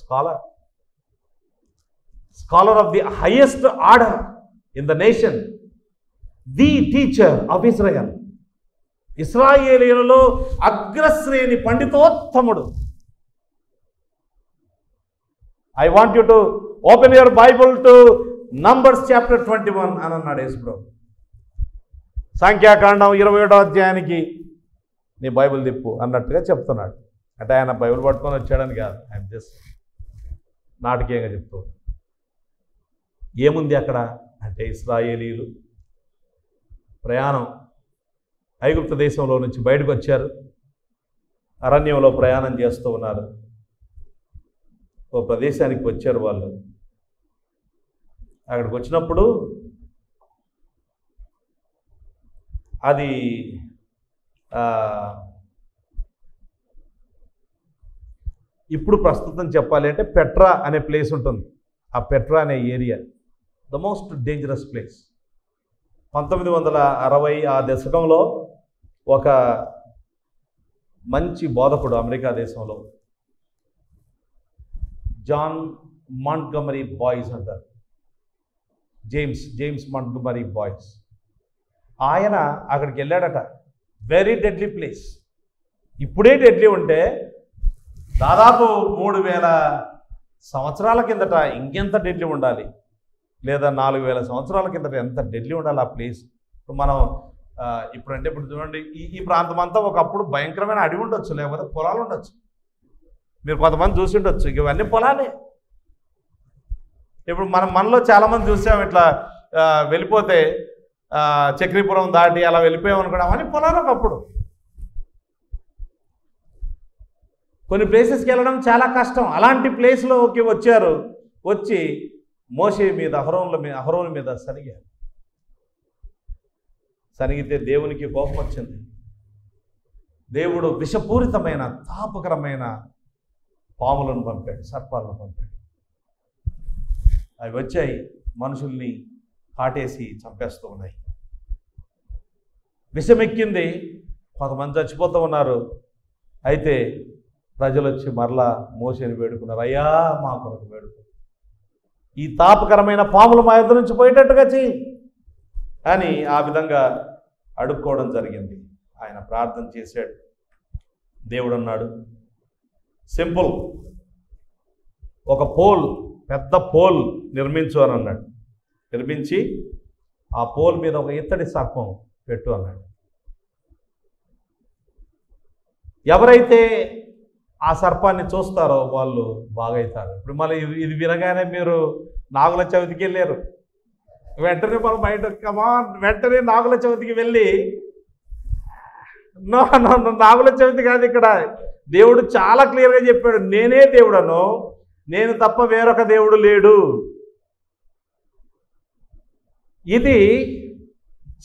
scholar of the highest order in the nation, the teacher of Israel. ఇశ్రాయేలీయులలో అగ్రశ్రేణి పండితోత్తముడు. I want you to open your Bible to Numbers chapter 21 అని అన్నాడు యేసుప్రభు. సంఖ్యాకాండం 21వ అధ్యాయానికి నీ బైబిల్ తిప్పు అన్నట్టుగా చెప్తున్నాడు. అంటే ఆయన బైబిల్ పట్టుకొని వచ్చాడని కాదు, ఆయన జస్ట్ నాటకీయంగా చెప్తూ. ఏముంది అక్కడ అంటే ఇశ్రాయేలీయులు ప్రయాణం ఐగుప్తు దేశంలో నుంచి బయటకు వచ్చారు, అరణ్యంలో ప్రయాణం చేస్తూ ఉన్నారు. ఓ ప్రదేశానికి వచ్చారు వాళ్ళు. అక్కడికి వచ్చినప్పుడు అది ఇప్పుడు ప్రస్తుతం చెప్పాలి అంటే పెట్రా అనే ప్లేస్ ఉంటుంది. ఆ పెట్రా అనే area the most dangerous place. 1960 ఆ దశకంలో ఒక మంచి బోధకుడు అమెరికా దేశంలో, జాన్ మాంట్గమరీ బాయ్స్ అంటారు, జేమ్స్ మాంట్గమరీ బాయ్స్. ఆయన అక్కడికి వెళ్ళాడట. Very deadly place. ఇప్పుడే డెడ్లీ ఉంటే దాదాపు 3000 సంవత్సరాల కిందట ఇంకెంత డెడ్లీ ఉండాలి, లేదా 4000 సంవత్సరాల కిందట ఎంత డెడ్లీ ఉండాలి ఆ ప్లేస్. మనం ఇప్పుడు చూడండి, ఈ ప్రాంతం అంతా ఒకప్పుడు భయంకరమైన అడవి ఉండొచ్చు, లేకపోతే పొలాలు ఉండొచ్చు. మీరు కొంతమంది చూసి ఉండొచ్చు, ఇవన్నీ పొలాలే. ఇప్పుడు మనలో చాలామంది చూసాం, ఇట్లా వెళ్ళిపోతే చక్రీపురం దాటి అలా వెళ్ళిపోయాం అనుకోండి, అవన్నీ పొలాలు ఒకప్పుడు. కొన్ని ప్లేసెస్కి వెళ్ళడం చాలా కష్టం. అలాంటి ప్లేస్లోకి వచ్చారు, వచ్చి మోషే మీద అహరోను మీద సనిగారు. సనిగితే దేవునికి కోపం వచ్చింది. దేవుడు విషపూరితమైన తాపకరమైన పాములను పంపాడు, సర్పాలను పంపాడు. అవి వచ్చాయి, మనుషుల్ని కాటేసి చంపేస్తూ ఉన్నాయి. విషమెక్కింది, కొంతమంది చచ్చిపోతూ ఉన్నారు. అయితే ప్రజలు వచ్చి మరలా మోషేని వేడుకున్నారు, అయ్యా మా కొరకు వేడుకు, ఈ తాపకరమైన పాములు మా ఎదురు నుంచి పోయేటట్టుగా చెయ్యి అని ఆ విధంగా అడుక్కోవడం జరిగింది. ఆయన ప్రార్థన చేశాడు. దేవుడు అన్నాడు, సింపుల్, ఒక పోల్, పెద్ద పోల్ నిర్మించు అని అన్నాడు. నిర్మించి ఆ పోల్ మీద ఒక ఇత్తడి సర్పం పెట్టు అన్నాడు. ఎవరైతే ఆ సర్పాన్ని చూస్తారో వాళ్ళు బాగవుతారు. ఇప్పుడు మళ్ళీ ఇది వినగానే మీరు నాగుల చవితికి వెళ్ళారు, వెంటనే మనం బయట వెంటనే నాగుల చవితికి వెళ్ళి, నాగుల చవితి కాదు, ఇక్కడ దేవుడు చాలా క్లియర్గా చెప్పాడు, నేనే దేవుడను, నేను తప్ప వేరొక దేవుడు లేడు. ఇది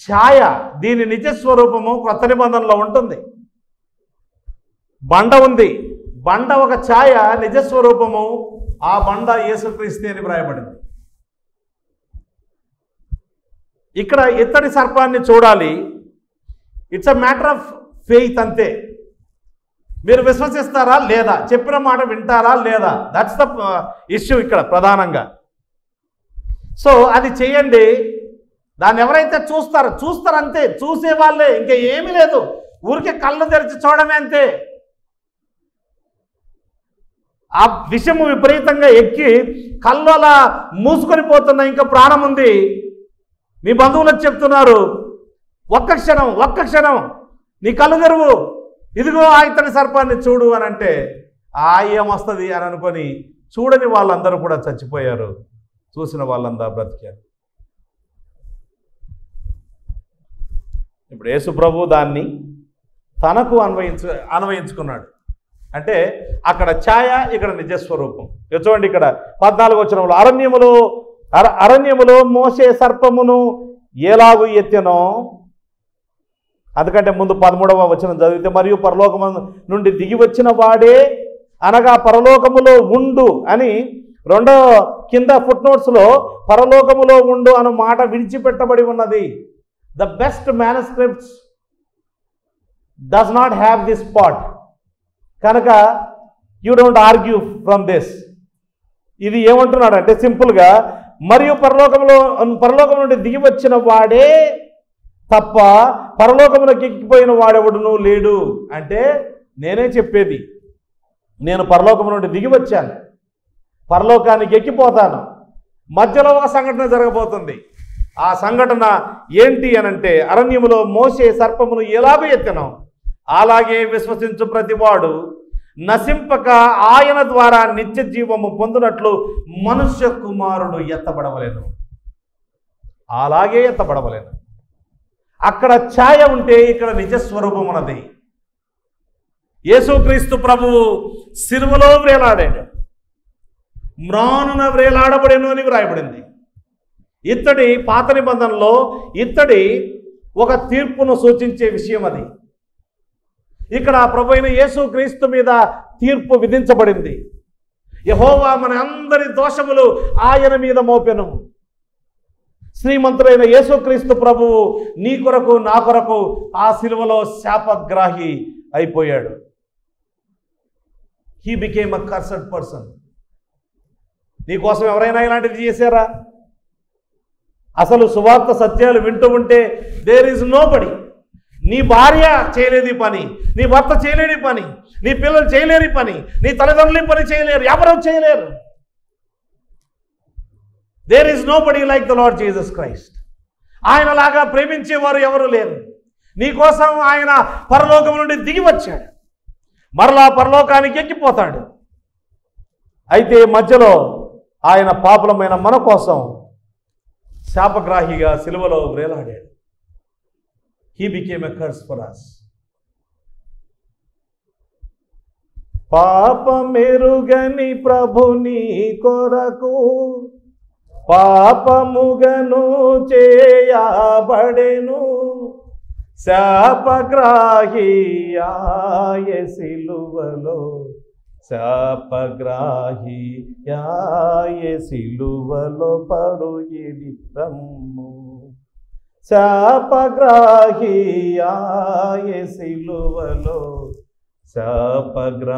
ఛాయ, దీని నిజస్వరూపము కొత్త నిబంధనలో ఉంటుంది. బండ ఉంది, బండ ఒక ఛాయ, నిజస్వరూపము ఆ బండ యేసుక్రీస్తు అని వ్రాయబడింది. ఇక్కడ ఇత్తడి సర్పాన్ని చూడాలి. It's a matter of faith అంతే. మీరు విశ్వసిస్తారా లేదా, చెప్పిన మాట వింటారా లేదా, దట్స్ ద ఇష్యూ ఇక్కడ ప్రధానంగా. సో అది చేయండి. దాన్ని ఎవరైతే చూస్తారో అంతే, చూసే వాళ్ళే, ఇంకా ఏమీ లేదు. ఊరికే కళ్ళు తెరిచి చూడమే అంతే. ఆ విషము విపరీతంగా ఎక్కి కళ్ళు అలా మూసుకొని పోతున్నా, ఇంకా ప్రాణం ఉంది. మీ బంధువులకు చెప్తున్నారు, ఒక్క క్షణం నీ కళ్ళు తెరువు, ఇదిగో ఆ ఇతని సర్పాన్ని చూడు అని అంటే, ఏమొస్తుంది అని అనుకొని చూడని వాళ్ళందరూ కూడా చచ్చిపోయారు, చూసిన వాళ్ళందరూ బ్రతికారు. ఇప్పుడు యేసు ప్రభు దాన్ని తనకు అన్వయించుకున్నాడు. అంటే అక్కడ ఛాయ, ఇక్కడ నిజస్వరూపం. చూడండి, ఇక్కడ 14వ వచనంలో, అరణ్యములో మోషే సర్పమును ఎలాగు ఎత్తెనో, అందుకంటే ముందు 13వ వచనం చదివితే, మరియు పరలోకము నుండి దిగి వచ్చిన వాడే, అనగా పరలోకములో ఉండు అని, రెండో కింద ఫుట్ నోట్స్లో పరలోకములో ఉండు అన్న మాట విడిచిపెట్టబడి ఉన్నది. The best manuscripts does not have this part, కనుక you don't argue from this. ఇది ఏమంటున్నాడు అంటే సింపుల్గా, మరియు పరలోకం నుండి దిగి వచ్చిన వాడే తప్ప పరలోకములకు ఎక్కిపోయిన వాడెవడును లేడు. అంటే నేనే చెప్పేది, నేను పరలోకం నుండి దిగి వచ్చాను, పరలోకానికి ఎక్కిపోతాను. మధ్యలో ఒక సంఘటన జరగబోతుంది. ఆ సంఘటన ఏంటి అనంటే, అరణ్యములో మోషే సర్పమును ఎలాగో ఎత్తెనో అలాగే విశ్వసించు ప్రతివాడు నశింపక ఆయన ద్వారా నిత్య జీవము పొందునట్లు మనుష్య కుమారుడు ఎత్తబడవలెను. అలాగే ఎత్తబడవలెను. అక్కడ ఛాయ ఉంటే ఇక్కడ నిజస్వరూపం ఉన్నది. యేసుక్రీస్తు ప్రభువు సిలువలో వ్రేలాడాడు, మ్రానున వ్రేలాడబడెను అని వ్రాయబడింది. ఇత్తడి పాత నిబంధనలో ఇత్తడి ఒక తీర్పును సూచించే విషయం. అది ఇక్కడ ప్రభు అయిన యేసుక్రీస్తు మీద తీర్పు విధించబడింది. యెహోవా మన అందరి దోషములు ఆయన మీద మోపెను. శ్రీమంతుడైన యేసుక్రీస్తు ప్రభువు నీ కొరకు నా కొరకు ఆ సిలువలో శాపగ్రాహి అయిపోయాడు. He became a cursed person. నీకోసం ఎవరైనా ఇలాంటిది చేశారా? అసలు సువార్త సత్యాలు వింటూ ఉంటే దేర్ ఈజ్ నోబడి, నీ భార్య చేయలేని పని, నీ భర్త చేయలేని పని, నీ పిల్లలు చేయలేని పని, నీ తల్లిదండ్రులు ఈ పని చేయలేరు, ఎవరూ చేయలేరు. There is nobody like the Lord Jesus Christ. ఆయనలాగా ప్రేమించేవారు ఎవరు లేరు. నీకోసం ఆయన పరలోకం నుండి దిగి వచ్చాడు, మరలా పరలోకానికి ఎక్కిపోతాడు. అయితే మధ్యలో ఆయన పాపులమైన మన కోసం శాపగ్రాహిగా సిలువలో వేలాడాడు. He became a curse for us. పాపమెరుగని ప్రభుని కొరకు పాపముగను చేయబడెను, శాపగ్రాహియాయ సిలువలో, శాపగ్రాహియాయ సిలువలో పరుగిడి రమ్ము, శాపగ్రాహియాయ సిలువలో, శాపగ్రాహియాయ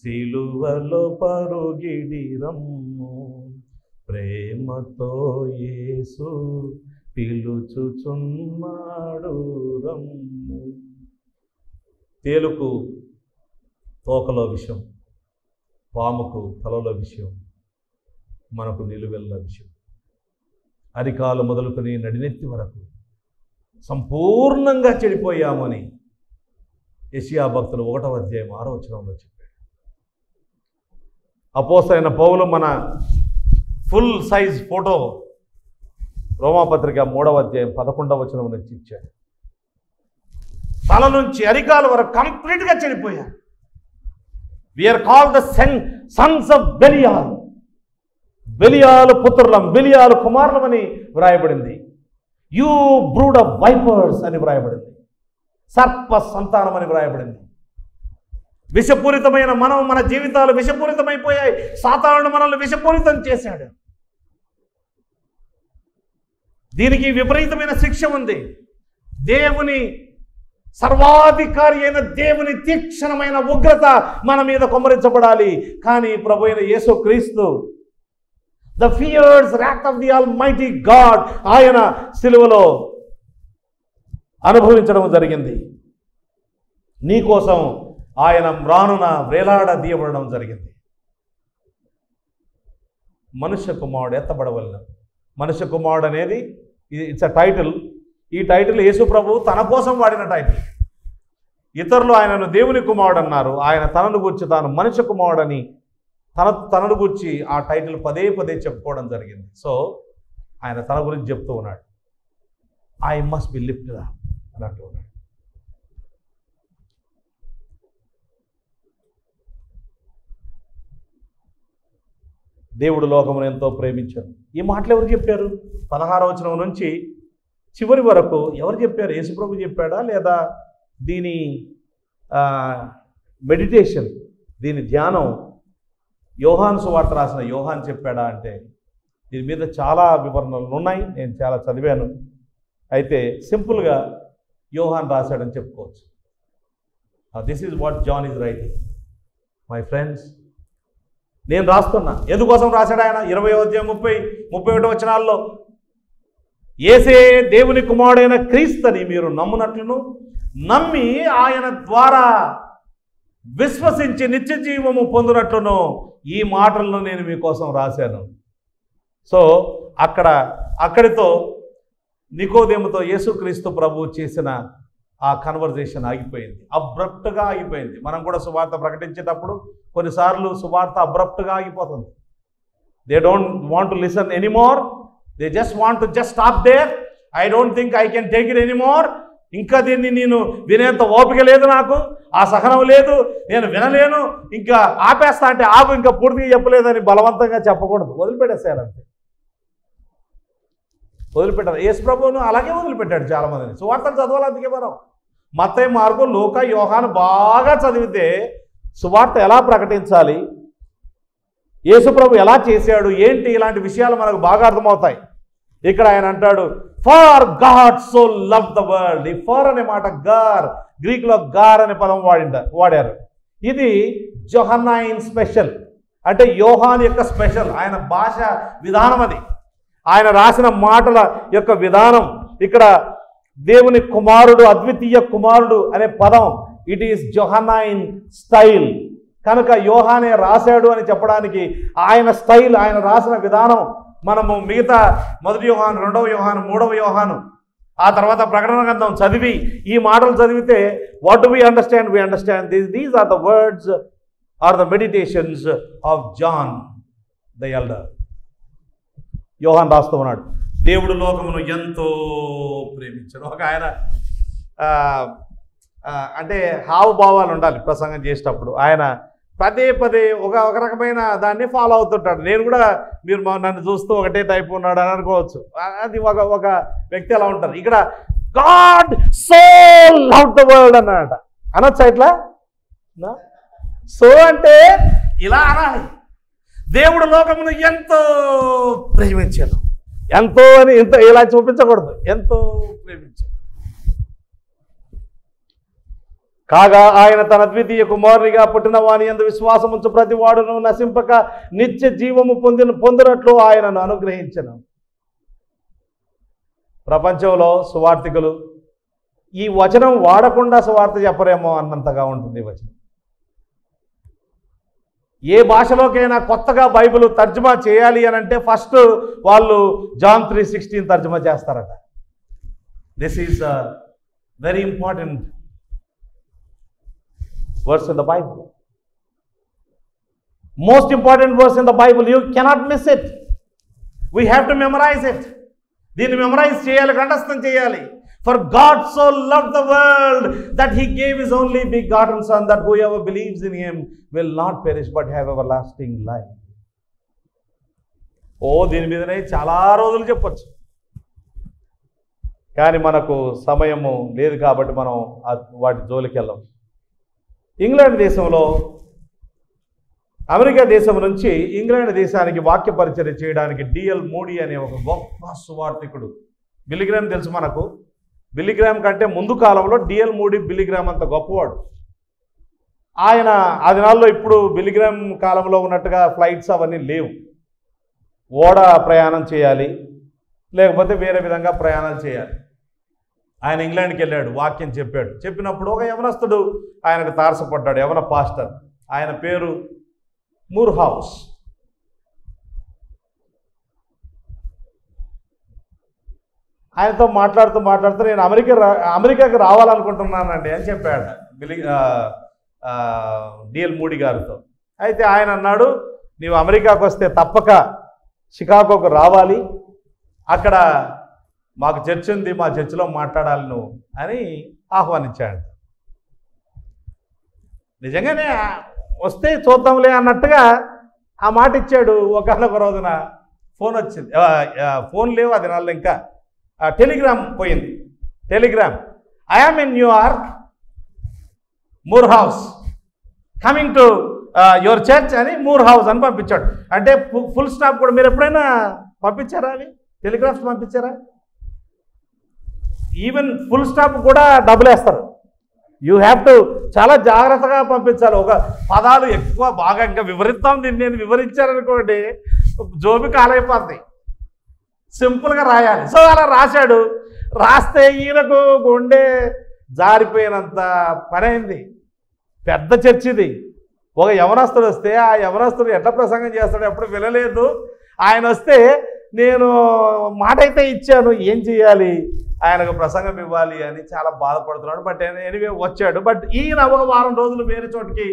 సిలువలో పరుగిడి రమ్ము. ప్రేమతో యేసు పిలుచుచున్నాడు రమ్ము. తేలుకు తోకలో విషయం, పాముకు తలలో విషయం, మనకు నిలువెల్ల విషయం. అరికాలు మొదలుకొని నడినెత్తి వరకు సంపూర్ణంగా చెడిపోయామని యెషయా భక్తులు 1వ అధ్యాయం 6వ వచనంలో చెప్పాడు. అపోస్తలుడైన పౌలు మన ఫుల్ సైజ్ ఫోటో రోమాపత్రిక 3వ అధ్యాయం 11వ వచనం నుంచి ఇచ్చాడు. తల నుంచి అరికాల వరకు కంప్లీట్గా చెడిపోయారు. We are called the sons of Belial. Belial పుత్రులం, బెలియాలు కుమారులమని వ్రాయబడింది. యూ బ్రూడ్ ఆఫ్ వైపర్స్ అని వ్రాయబడింది. సర్ప సంతానం అని వ్రాయబడింది. విషపూరితమైన మనం, మన జీవితాలు విషపూరితమైపోయాయి. సాతానుడు మనల్ని విషపూరితం చేశాడు. దీనికి విపరీతమైన శిక్ష ఉంది. దేవుని సర్వాధికారి అయిన దేవుని తీక్షణమైన ఉగ్రత మన మీద కుమ్మరించబడాలి. కానీ ప్రభు అయిన యేసుక్రీస్తు, the fears Rath of the almighty God, ఆయన సిలువలో అనుభవించడం జరిగింది. నీ కోసం ఆయన మ్రానున వేలాడదీయబడడం జరిగింది. మనుష్య కుమారుడు ఎత్తబడవలెను. మనుష్య కుమారుడు అనేది ఇట్స్ అ టైటిల్. ఈ టైటిల్ యేసు ప్రభు తన కోసం వాడిన టైటిల్. ఇతరులు ఆయనను దేవుని కుమారుడు అన్నారు. ఆయన తనను గురించి తాను మనుష్య కుమారుడని తనను గురించి ఆ టైటిల్ పదే పదే చెప్పుకోవడం జరిగింది. సో ఆయన తన గురించి చెప్తూ ఉన్నాడు, I must be lifted up అన్నట్టు ఉన్నాడు. దేవుడు లోకమును ఎంతో ప్రేమించాడు. ఈ మాటలు ఎవరు చెప్పారు? 16వ వచనం నుంచి చివరి వరకు ఎవరు చెప్పారు? యేసుప్రభు చెప్పాడా, లేదా దీని మెడిటేషన్, దీని ధ్యానం యోహాను సువార్త రాసిన యోహాన్ చెప్పాడా అంటే దీని మీద చాలా వివరణలు ఉన్నాయి. నేను చాలా చదివాను. అయితే సింపుల్గా యోహాన్ రాశాడని చెప్పుకోవచ్చు. This is what John is writing. My friends, నేను రాస్తున్నా. ఎందుకోసం రాశాడు ఆయన? 20వ అధ్యాయం 30-31 వచనాల్లో యేసే దేవుని కుమారుడైన క్రీస్తుని మీరు నమ్మునట్లును, నమ్మి ఆయన ద్వారా విశ్వసించి నిత్య జీవము పొందినట్లును ఈ మాటలను నేను మీకోసం రాశాను. సో అక్కడితో నికోదేముతో యేసుక్రీస్తు ప్రభు చేసిన ఆ కన్వర్జేషన్ ఆగిపోయింది. అబ్రప్ట్గా ఆగిపోయింది. మనం కూడా సువార్త ప్రకటించేటప్పుడు కొన్నిసార్లు సువార్త అబ్రప్ట్గా ఆగిపోతుంది. They don't want to listen anymore. They just want to just stop there. I don't think I can take it anymore. ఇంకా దీన్ని నేను వినేంత ఓపిక లేదు, నాకు ఆ సహనం లేదు, నేను వినలేను, ఇంకా ఆపేస్తా అంటే ఆపు, ఇంకా పూర్తిగా చెప్పలేదని బలవంతంగా చెప్పకూడదు. వదిలిపెట్టేసేయాలంటే వదిలిపెట్టారు. యేసు ప్రభువును అలాగే వదిలిపెట్టాడు చాలామందిని. సువార్తను చదవాలి. అందుకే మనం మత్తయి, మార్కు, లూకా, యోహాను బాగా చదివితే సువార్త ఎలా ప్రకటించాలి, యేసు ప్రభు ఎలా చేశాడు, ఏంటి, ఇలాంటి విషయాలు మనకు బాగా అర్థమవుతాయి. ఇక్కడ ఆయన అంటాడు, for God so love the world. ఈ ఫర్ అనే మాట గార్, గ్రీక్లో గార్ అనే పదం వాడారు. ఇది జోహన్నైన్ స్పెషల్, అంటే యోహాన్ యొక్క స్పెషల్. ఆయన భాష విధానం అది, ఆయన రాసిన మాటల యొక్క విధానం. ఇక్కడ దేవుని కుమారుడు, అద్వితీయ కుమారుడు అనే పదం ఇట్ ఈస్ జోహన్నైన్ స్టైల్. కనుక యోహానే రాశాడు అని చెప్పడానికి ఆయన స్టైల్, ఆయన రాసిన విధానం మనము మిగతా 1 యోహాను, 2వ యోహాను, 3వ యోహాను, ఆ తర్వాత ప్రకటన గ్రంథం చదివి ఈ మాటలు చదివితే what do we understand? We understand these are the words are the meditations of John the elder. యోహాన్ రాస్తూ ఉన్నాడు, దేవుడు లోకమును ఎంతో ప్రేమించాడు. ఒక ఆయన అంటే హావభావాలు ఉండాలి ప్రసంగం చేసేటప్పుడు. ఆయన పదే ఒక రకమైన దాన్ని ఫాలో అవుతుంటాడు. నేను కూడా మీరు నన్ను చూస్తూ ఒకటే టైప్ ఉన్నాడు అని అనుకోవచ్చు. అది ఒక వ్యక్తి అలా ఉంటారు. ఇక్కడ God so loved the world అన్నమాట అనొచ్చా ఇట్లా? సో అంటే ఇలా అనాలి, దేవుడు లోకమును ఎంతో ప్రేమించాడు. ఎంతో అని ఇంత ఇలా చూపించకూడదు, ఎంతో ప్రేమించాడు. కాగా ఆయన తన ద్వితీయ కుమారునిగా పుట్టిన వాని యందు విశ్వాసం ఉంచు ప్రతి వాడును నశింపక నిత్య జీవము పొందినట్లు ఆయనను అనుగ్రహించను. ప్రపంచంలో సువార్థికులు ఈ వచనం వాడకుండా సువార్త చెప్పరేమో అన్నంతగా ఉంటుంది ఈ వచనం. ఏ భాషలోకైనా కొత్తగా బైబిల్ తర్జుమా చేయాలి అని అంటే ఫస్ట్ వాళ్ళు జాన్ 3:16 తర్జుమా చేస్తారట. This is very important verse in the Bible. Most important verse in the Bible. You cannot miss it. We have to memorize it. దీన్ని మెమరైజ్ చేయాలి, కంఠస్థం చేయాలి. For God so loved the world that he gave his only begotten son, that whoever believes in him will not perish but have everlasting life. దీని మీదనే చాలా రోజులు చెప్పొచ్చు, కానీ మనకు సమయము లేదు కాబట్టి మనం వాటి జోలికి వెళ్ళం. ఇంగ్లాండ్ దేశంలో అమెరికా దేశం నుంచి ఇంగ్లాండ్ దేశానికి వాక్య పరిచర్య చేయడానికి డిఎల్ మూడీ అనే ఒక గొప్ప సువార్థికుడు. బిల్లీగ్రామ్ తెలుసు మనకు. బిల్లీగ్రామ్ కంటే ముందు కాలంలో డిఎల్ మూడీ బిల్లీగ్రామ్ అంత గొప్పవాడు. ఆయన ఆ దినాల్లో ఇప్పుడు బిల్లీగ్రామ్ కాలంలో ఉన్నట్టుగా ఫ్లైట్స్ అవన్నీ లేవు. ఓడ ప్రయాణం చేయాలి, లేకపోతే వేరే విధంగా ప్రయాణాలు చేయాలి. ఆయన ఇంగ్లాండ్కి వెళ్ళాడు, వాక్యం చెప్పాడు. చెప్పినప్పుడు ఒక యవనస్తుడు ఆయనకు తారసపడ్డాడు, యవన పాస్టర్. ఆయన పేరు మూర్ హౌస్. ఆయనతో మాట్లాడుతూ నేను అమెరికాకి రావాలనుకుంటున్నానండి అని చెప్పాడు డిఎల్ మూడీ గారితో. అయితే ఆయన అన్నాడు, నీవు అమెరికాకు వస్తే తప్పక షికాగోకు రావాలి, అక్కడ మాకు చర్చ్ ఉంది, మా చర్చిలో మాట్లాడాలి నువ్వు అని ఆహ్వానించాడు. నిజంగానే వస్తే చూద్దాంలే అన్నట్టుగా ఆ మాట ఇచ్చాడు. ఒకనొక రోజున ఫోన్ వచ్చింది, ఫోన్ లేవు అది నాళ్ళు, ఇంకా టెలిగ్రామ్ పోయింది. Telegram, I am in New York, Moorhouse coming to your church అని మూర్ హౌస్ అని పంపించాడు. అంటే ఫుల్ స్టాప్ కూడా. మీరు ఎప్పుడైనా పంపించారా? అవి టెలిగ్రాఫ్స్ పంపించారా? ఈవెన్ ఫుల్ స్టాప్ కూడా డబ్బులు వేస్తారు. యూ హ్యావ్ టు చాలా జాగ్రత్తగా పంపించాలి. ఒక పదాలు ఎక్కువ బాగా ఇంకా వివరిస్తాం, దీన్ని నేను వివరించాననుకోండి జోబి కాలైపోద్ది. సింపుల్గా రాయాలి. సో అలా రాశాడు. రాస్తే ఈయనకు గుండె జారిపోయినంత పని అయింది. పెద్ద చర్చిది. ఒక యవనస్తుడు వస్తే ఆ యవనస్తుడు ఎట్లా ప్రసంగం చేస్తాడు ఎప్పుడు వినలేదు. ఆయన వస్తే నేను మాట అయితే ఇచ్చాను, ఏం చేయాలి, ఆయనకు ప్రసంగం ఇవ్వాలి అని చాలా బాధపడుతున్నాడు. బట్ ఎనీవే వచ్చాడు. బట్ ఈయన ఒక వారం రోజులు వేరే చోటికి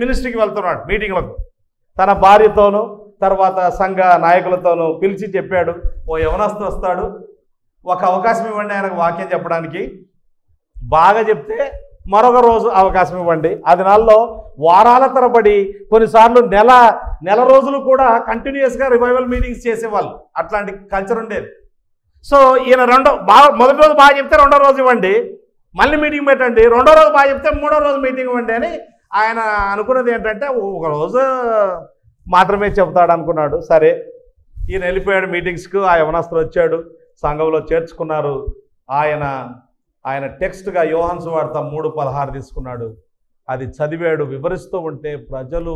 మినిస్ట్రీకి వెళ్తున్నాడు మీటింగ్లకు. తన భార్యతోనూ తర్వాత సంఘ నాయకులతోనూ పిలిచి చెప్పాడు, ఓ యవనస్తు వస్తాడు, ఒక అవకాశం ఇవ్వండి ఆయనకు వాక్యం చెప్పడానికి. బాగా చెప్తే మరొక రోజు అవకాశం ఇవ్వండి. అది నాల్లో వారాల తరబడి, కొన్నిసార్లు నెల రోజులు కూడా కంటిన్యూస్గా రివైవల్ మీటింగ్స్ చేసేవాళ్ళు. అట్లాంటి కల్చర్ ఉండేది. సో ఈయన మొదటి రోజు బాగా చెప్తే రెండో రోజు ఇవ్వండి, మళ్ళీ మీటింగ్ పెట్టండి, రెండో రోజు బాగా చెప్తే మూడో రోజు మీటింగ్ ఇవ్వండి అని ఆయన అనుకున్నది ఏంటంటే ఒక రోజు మాత్రమే చెప్తాడు అనుకున్నాడు. సరే ఈయన వెళ్ళిపోయాడు మీటింగ్స్కు. ఆ యవనస్తుడు వచ్చాడు, సంఘంలో చేర్చుకున్నారు. ఆయన టెక్స్ట్గా యోహాను సువార్త 3:16 తీసుకున్నాడు. అది చదివాడు. వివరిస్తూ ఉంటే ప్రజలు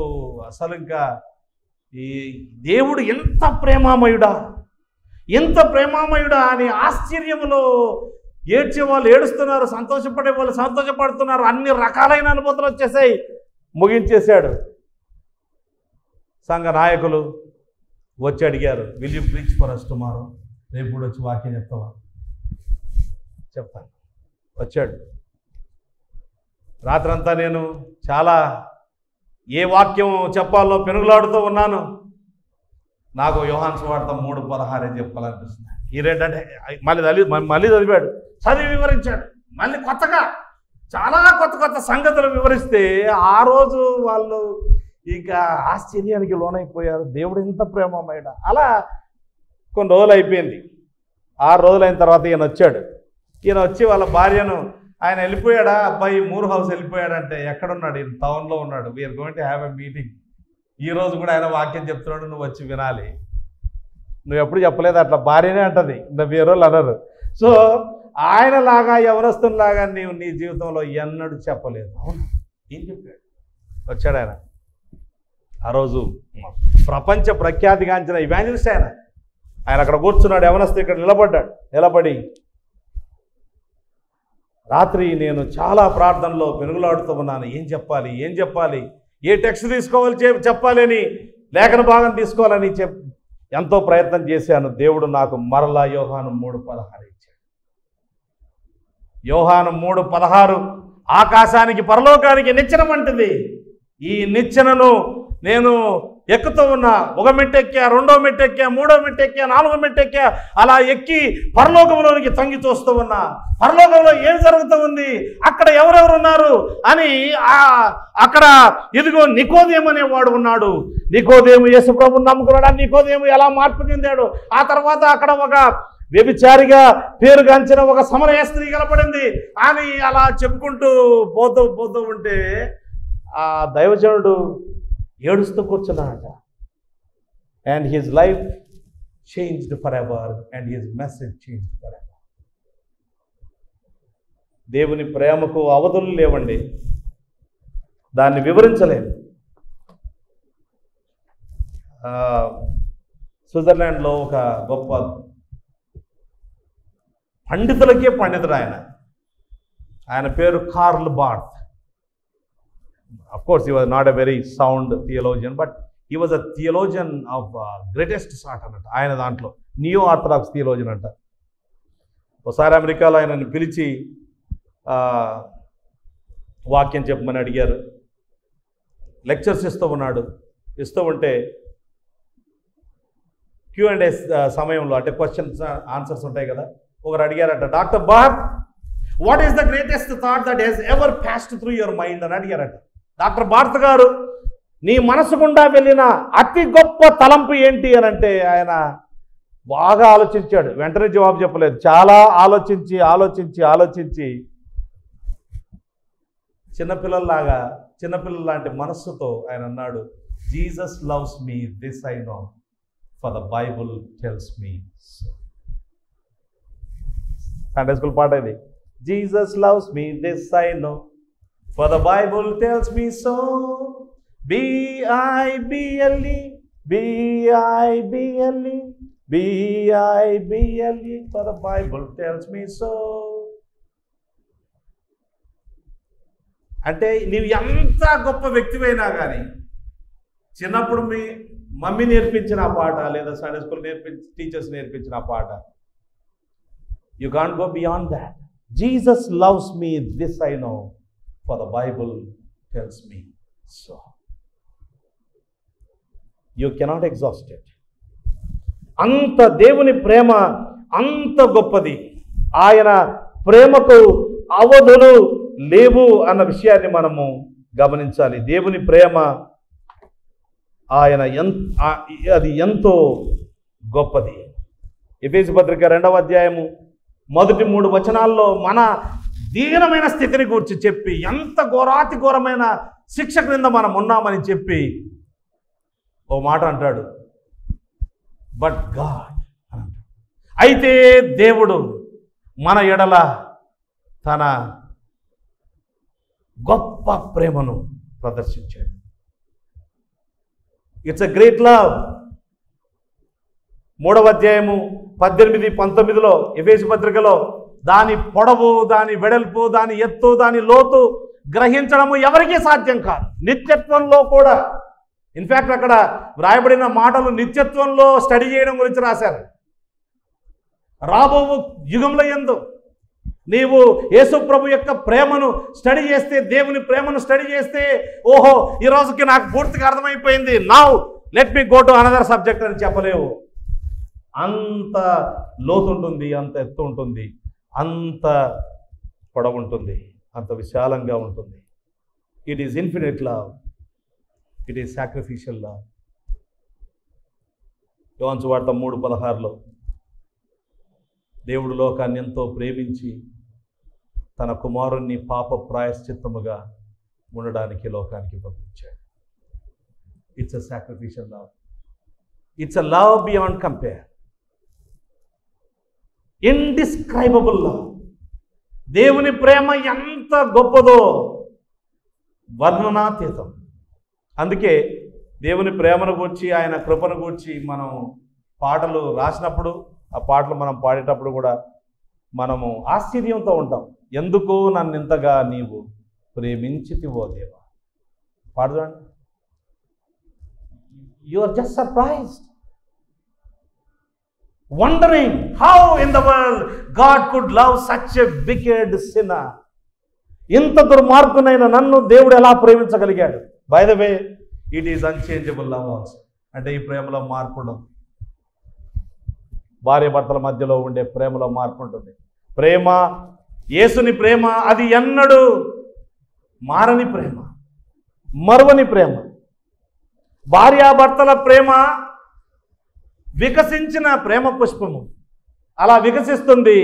అసలు ఇంకా ఈ దేవుడు ఎంత ప్రేమామయుడా అని ఆశ్చర్యములో ఏడ్చే వాళ్ళు ఏడుస్తున్నారు, సంతోషపడే వాళ్ళు సంతోషపడుతున్నారు, అన్ని రకాలైన అనుభూతులు వచ్చేసాయి. ముగించేశాడు. సంఘ నాయకులు వచ్చి అడిగారు, will you preach for us tomorrow? రేపు కూడా వచ్చి వాక్యం చెప్తావా? చెప్తాను. వచ్చాడు. రాత్రంతా నేను చాలా ఏ వాక్యం చెప్పాలో పెనుగులాడుతూ ఉన్నాను. నాకు యోహాను సువార్త 3:16 చెప్పాలనిపిస్తుంది. ఈ రెండంటే మళ్ళీ చదివాడు, చదివి వివరించాడు. మళ్ళీ కొత్తగా చాలా కొత్త సంగతులు వివరిస్తే ఆ రోజు వాళ్ళు ఇక ఆశ్చర్యానికి లోనైపోయారు. దేవుడు ఎంత ప్రేమమయ్యాడు. అలా కొన్ని రోజులు అయిపోయింది. 6 రోజులైన తర్వాత ఈయన వచ్చాడు. ఈయన వచ్చి వాళ్ళ భార్యను, ఆయన వెళ్ళిపోయాడా అబ్బాయి, మూర్ హౌస్ వెళ్ళిపోయాడంటే, ఎక్కడున్నాడు? ఈయన టౌన్లో ఉన్నాడు. We are going to have a meeting. ఈరోజు కూడా ఆయన వాక్యం చెప్తున్నాడు, నువ్వు వచ్చి వినాలి. నువ్వు ఎప్పుడు చెప్పలేదు అట్లా, భార్యనే అంటది, వేరే వాళ్ళు అనరు. సో ఆయనలాగా యవనస్తునిలాగా నీవు నీ జీవితంలో ఎన్నడూ చెప్పలేదు. అవును, ఏం చెప్పాడు? వచ్చాడు ఆయన. ఆ రోజు ప్రపంచ ప్రఖ్యాతిగాంచిన ఇవాంజలిస్ట్ ఆయన. ఆయన అక్కడ కూర్చున్నాడు, యవనస్తు ఇక్కడ నిలబడి రాత్రి నేను చాలా ప్రార్థనలో పెనుగులాడుతూ ఉన్నాను. ఏం చెప్పాలి, ఏ టెక్స్ట్ తీసుకోవాలి చెప్పాలి అని, లేఖన భాగం తీసుకోవాలని ఎంతో ప్రయత్నం చేశాను. దేవుడు నాకు మరలా యోహాను 3:16 ఇచ్చాడు. యోహాను 3:16 ఆకాశానికి పరలోకానికి నిచ్చెన వంటిది. ఈ నిచ్చెనను నేను ఎక్కుతూ ఉన్నా. 1 మెట్టు ఎక్కా, 2వ మెట్టు ఎక్కా, 3వ మెట్టు ఎక్కా, 4వ మెట్టు ఎక్కా. అలా ఎక్కి పరలోకంలోనికి తొంగి చూస్తూ ఉన్నా. పరలోకంలో ఏం జరుగుతూ ఉంది, అక్కడ ఎవరెవరు ఉన్నారు అని. అక్కడ ఇదిగో నికోదేము అనేవాడు ఉన్నాడు. నికోదేము యేసు ప్రభువుని నమ్ముకున్నాడు. నికోదేము ఎలా మార్పు చెందాడు. ఆ తర్వాత అక్కడ ఒక వ్యభిచారిగా పేరుగాంచిన ఒక సమరయ స్త్రీ కనపడింది అని అలా చెప్పుకుంటూ పోతూ ఉంటే ఆ దైవజనుడు ఏడుస్తూ కూర్చున్నాడట. And his life changed forever and his message changed forever. దేవుని ప్రేమకు అవధులు లేవండి, దాన్ని వివరించలేము. స్విట్జర్లాండ్లో ఒక గొప్ప పండితులకే పండితుడు ఆయన పేరు curl Barth. Of course, he was not a very sound theologian, but he was a theologian of greatest sort అన్నట్టు. ఆయన దాంట్లో నియో ఆర్థడాక్స్ థియోలోజియన్ అంట. ఒకసారి అమెరికాలో ఆయనను పిలిచి వాక్యం చెప్పమని అడిగారు. లెక్చర్స్ ఇస్తూ ఉంటే Q&A సమయంలో, అంటే క్వశ్చన్స్ ఆన్సర్స్ ఉంటాయి కదా, ఒకరు అడిగారట, doctor Barth, what is the greatest thought that he's ever passed through your mind అని అడిగారట. డాక్టర్ బార్త్ గారు, నీ మనసు గుండా వెళ్ళిన అతి గొప్ప తలంపు ఏంటి అని అంటే ఆయన బాగా ఆలోచించాడు. వెంటనే జవాబు చెప్పలేదు. చాలా ఆలోచించి చిన్నపిల్లల లాంటి మనస్సుతో ఆయన అన్నాడు, Jesus loves me, this I know, for the Bible tells me so. Sunday school పాట ఇది. Jesus loves me, this I know, for the Bible tells me so. B-I-B-L-E, B-I-B-L-E, B-I-B-L-E, for the Bible tells me so. అంటే నీవు ఎంత గొప్ప వ్యక్తివైనా కానీ చిన్నప్పుడు మీ మమ్మీ నేర్పించిన ఆ పాట, లేదా సండే స్కూల్ టీచర్స్ నేర్పించిన ఆ పాట, you can't go beyond that. Jesus loves me, this I know, for the Bible tells me so. You cannot exhaust it. అంత దేవుని ప్రేమ అంత గొప్పది. ఆయన ప్రేమకు అవధులు లేవు అన్న విషయాన్ని మనము గమనించాలి. దేవుని ప్రేమ అది ఎంతో గొప్పది. ఎఫెసీ పత్రిక 2వ అధ్యాయము మొదటి 3 వచనాల్లో మన దీనమైన స్థితిని గురించి చెప్పి, ఎంత ఘోరాతి ఘోరమైన శిక్ష క్రింద మనం ఉన్నామని చెప్పి ఓ మాట అంటాడు, బట్ గాడ్, అయితే దేవుడు మన ఎడల తన గొప్ప ప్రేమను ప్రదర్శించాడు. It's a great love. 3వ అధ్యాయము 18-19 ఎఫెసీ పత్రికలో దాని పొడవు, దాని వెడల్పు, దాని ఎత్తు, దాని లోతు గ్రహించడము ఎవరికీ సాధ్యం కాదు. నిత్యత్వంలో కూడా ఇన్ఫ్యాక్ట్ అక్కడ వ్రాయబడిన మాటలు నిత్యత్వంలో స్టడీ చేయడం గురించి రాశారు. రాబో యుగంలో యందు నీవు యేసు ప్రభు యొక్క ప్రేమను స్టడీ చేస్తే, దేవుని ప్రేమను స్టడీ చేస్తే, ఓహో ఈ రోజుకి నాకు పూర్తిగా అర్థమైపోయింది, now let me go to another subject అని చెప్పలేవు. అంత లోతు ఉంటుంది, అంత ఎత్తు ఉంటుంది, అంత పొడవు ఉంటుంది, అంత విశాలంగా ఉంటుంది. It is infinite love, it is sacrificial love. యోహాను సువార్త 3:16లో దేవుడు లోకాన్ని ఎంతో ప్రేమించి తన కుమారుణ్ణి పాప ప్రాయశ్చిత్తముగా ఉండడానికి లోకానికి పంపించాడు. It's a sacrificial love, it's a love beyond compare, indescribable love. దేవుని ప్రేమ ఎంత గొప్పదో వర్ణనాతీతం. అందుకే దేవుని ప్రేమను గూర్చి, ఆయన కృపను గూర్చి మనం పాటలు రాసినప్పుడు, ఆ పాటలు మనం పాడేటప్పుడు కూడా మనము ఆశ్చర్యంతో ఉంటాం. ఎందుకు నన్ను ఇంతగా నీవు ప్రేమించితివో దేవా. పాడదండి. You are just surprised, wondering how in the world God could love such a wicked sinner. ఇంత దుర్మార్గునైన నన్ను దేవుడు ఎలా ప్రేమించగలిగాడు. By the way it is unchangeable love also. అంటే ఈ ప్రేమలో మార్పు ఉండదు. భార్య భర్తల మధ్యలో ఉండే ప్రేమలో మార్పు ఉంటుంది. ప్రేమ, యేసుని ప్రేమ, అది ఎన్నడూ మారని ప్రేమ, మరువని ప్రేమ. భార్యాభర్తల ప్రేమ వికసించిన ప్రేమ పుష్పము అలా వికసిస్తుంది.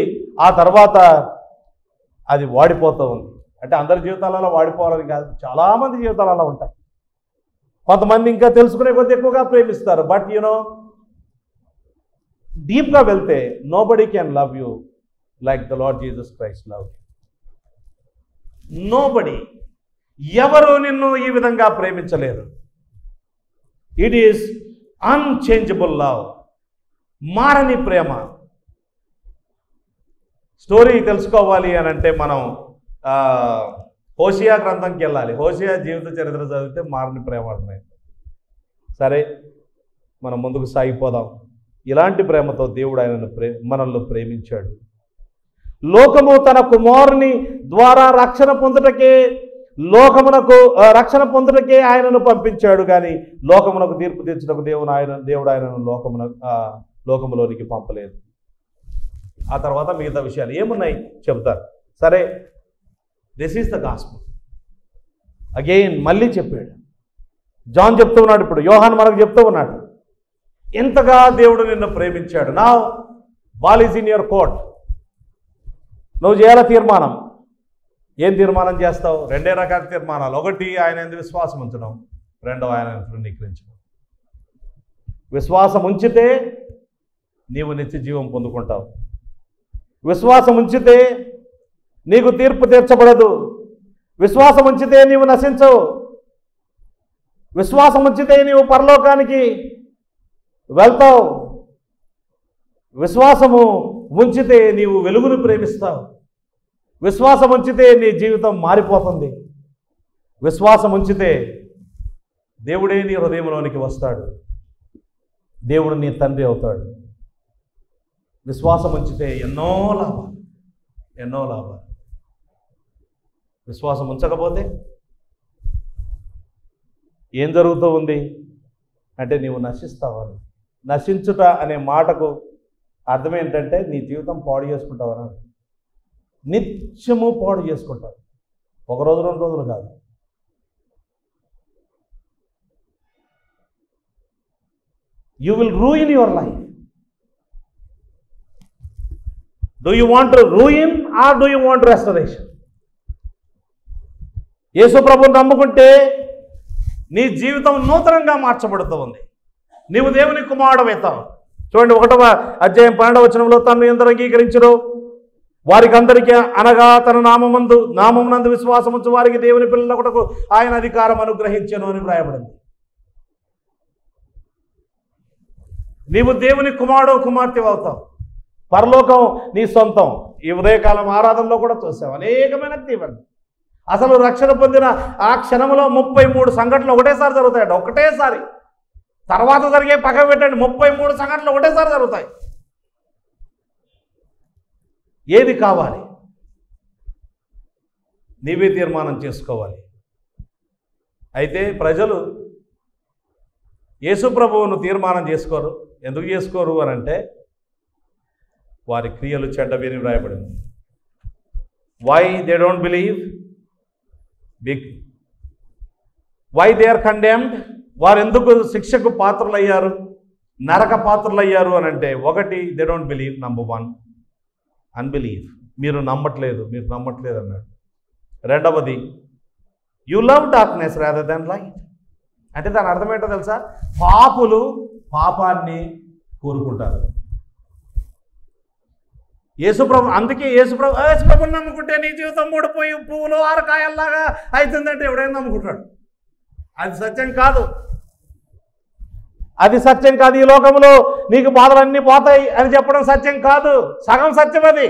ఆ తర్వాత అది వాడిపోతూ ఉంది. అంటే అందరి జీవితాలలో వాడిపోవాలని కాదు, చాలామంది జీవితాలు అలా ఉంటాయి. కొంతమంది ఇంకా తెలుసుకునే కొద్ది ఎక్కువగా ప్రేమిస్తారు. బట్ యూనో డీప్గా వెళ్తే nobody can love you like the Lord Jesus Christ love. Nobody, ఎవరు నిన్ను ఈ విధంగా ప్రేమించలేరు. ఇట్ ఈస్ అన్చేంజబుల్ లవ్, మారని ప్రేమ. స్టోరీ తెలుసుకోవాలి అని అంటే మనం హోషియా గ్రంథంకి వెళ్ళాలి. హోషియా జీవిత చరిత్ర చదివితే మారని ప్రేమ అర్థమైంది. సరే, మనం ముందుకు సాగిపోదాం. ఇలాంటి ప్రేమతో దేవుడు ఆయనను మనల్ని ప్రేమించాడు. లోకము తన కుమారుని ద్వారా రక్షణ పొందుటకే రక్షణ పొందుటకే ఆయనను పంపించాడు. కానీ లోకమునకు తీర్పు తీర్చుటకు దేవుడు ఆయనను లోకములోనికి పంపలేదు. ఆ తర్వాత మిగతా విషయాలు ఏమున్నాయి చెబుతారు. సరే, this is the gospel. Again మళ్ళీ చెప్పాడు. జాన్ చెప్తూ ఉన్నాడు, ఇప్పుడు యోహాన్ మనకు చెప్తూ ఉన్నాడు, ఎంతగా దేవుడు నిన్ను ప్రేమించాడు. నా ball is in your court. నువ్వు చేయాల తీర్మానం. ఏం తీర్మానం చేస్తావు? రెండే రకాల తీర్మానాలు. ఒకటి, ఆయన యందు విశ్వాసం ఉంచడం. రెండవ, ఆయన తృణీకరించడం. విశ్వాసం ఉంచితే నీవు నిత్య జీవం పొందుకుంటావు. విశ్వాసం ఉంచితే నీకు తీర్పు తీర్చబడదు. విశ్వాసం ఉంచితే నీవు నశించవు. విశ్వాసం ఉంచితే నీవు పరలోకానికి వెళ్తావు. విశ్వాసము ఉంచితే నీవు వెలుగును ప్రేమిస్తావు. విశ్వాసం ఉంచితే నీ జీవితం మారిపోతుంది. విశ్వాసం ఉంచితే దేవుడే నీ హృదయంలోనికి వస్తాడు. దేవుడు నీ తండ్రి అవుతాడు. విశ్వాసం ఉంచితే ఎన్నో లాభాలు. విశ్వాసం ఉంచకపోతే ఏం జరుగుతూ ఉంది అంటే నీవు నశిస్తావని. నశించుట అనే మాటకు అర్థం ఏంటంటే నీ జీవితం పాడు చేసుకుంటావని. నిత్యము పాడు చేసుకుంటావు. ఒక రోజు 2 రోజులు కాదు. You will ruin your life. Do you want to ruin or do you want restoration? యేసు ప్రభువుని నమ్ముకుంటే నీ జీవితం నూతనంగా మార్చబడుతూ ఉంది. నీవు దేవుని కుమారుడవుతావు. చూడండి, 1వ అధ్యాయం 12వ వచనంలో, తన్ను ఎందరు అంగీకరించరు వారికి అందరికీ, అనగా తన నామమునందు విశ్వాసం ఉంచు వారికి దేవుని పిల్లలకుటకు ఆయన అధికారం అనుగ్రహించెను అని వ్రాయబడింది. నీవు దేవుని కుమారుడు కుమార్తె అవుతావు. పరలోకం నీ సొంతం. ఈ ఉదయకాలం ఆరాధనలో కూడా చూసాం అనేకమైన దీవెన. అసలు రక్షణ పొందిన ఆ క్షణంలో 33 సంఘటనలు ఒకటేసారి జరుగుతాయట, ఒకటేసారి. తర్వాత జరిగే పక్కన పెట్టండి, 33 సంఘటనలు ఒకటేసారి జరుగుతాయి. ఏది కావాలి? నీవే తీర్మానం చేసుకోవాలి. అయితే ప్రజలు యేసు ప్రభువును తీర్మానం చేసుకోరు. ఎందుకు చేసుకోరు అని అంటే వారి క్రియలు చెడ్డవి అని వ్రాయబడింది. Why they don't believe? Why they are condemned? వారు ఎందుకు శిక్షకు పాత్రలయ్యారు, నరక పాత్రలయ్యారు అని అంటే, ఒకటి, they don't believe. Number 1 unbelief. మీరు నమ్మట్లేదు అన్నాడు. రెండవది, you love darkness rather than light. అంటే దాని అర్థం ఏంటో తెలుసా? పాపులు పాపాన్ని కోరుకుంటారు. యేసుప్రభు, అందుకే యేసుప్రభుని నమ్ముకుంటే నీ జీవితం మూడిపోయి పువ్వులు 6 కాయల్లాగా అవుతుందంటే ఎవడైనా నమ్ముకుంటాడు. అది సత్యం కాదు. అది సత్యం కాదు. ఈ లోకంలో నీకు బాధలన్నీ పోతాయి అని చెప్పడం సత్యం కాదు. సగం సత్యం అది.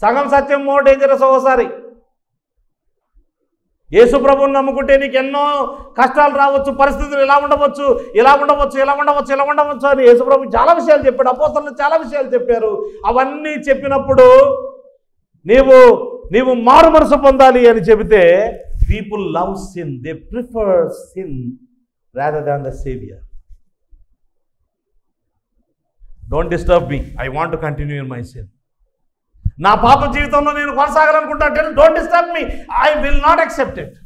సగం సత్యం మోర్ డేంజరస్ ఒకసారి. యేసు ప్రభువుని నమ్ముకుంటే నీకు ఎన్నో కష్టాలు రావచ్చు, పరిస్థితులు ఇలా ఉండవచ్చు అని యేసు ప్రభు చాలా విషయాలు చెప్పాడు. అపోస్తలులు చాలా విషయాలు చెప్పారు. అవన్నీ చెప్పినప్పుడు నీవు మారు మనసు పొందాలి అని చెబితే, people love sin, they prefer sin rather than the saviour. Don't disturb me, I want to continue in my sin. నా పాప జీవితంలో నేను కొనసాగాలనుకుంటాను. Don't disturb me, I will not accept it.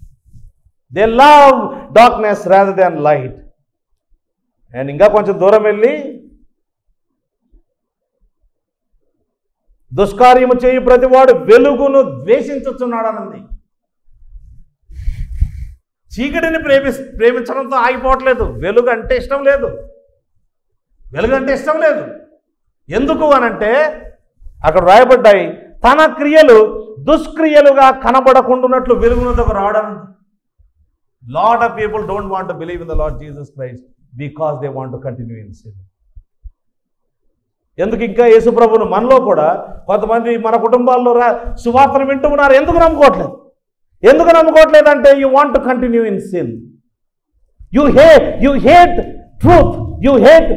They love darkness rather than light. And ఇంకా కొంచెం దూరం వెళ్ళి, దుష్కార్యము చేయి ప్రతివాడు వెలుగును ద్వేషించుచున్నాడన్నది. చీకటిని ప్రేమించడంతో ఆగిపోవట్లేదు. వెలుగు అంటే ఇష్టం లేదు. ఎందుకు అనంటే అక్కడ రాయబడ్డాయి, తన క్రియలు దుష్క్రియలుగా కనబడకుండాన్నట్లు వెలుగునకు రావడం. Lot of people don't want to believe in the Lord Jesus Christ because they want to continue in sin. ఎందుకు ఇంకా యేసు ప్రభువును మనలో కూడా కొంతమంది మన కుటుంబాల్లో సువార్తను వింటూ ఉన్నారు. ఎందుకు నమ్ముకోవట్లేదు అంటే, you want to continue in sin. You hate truth, you hate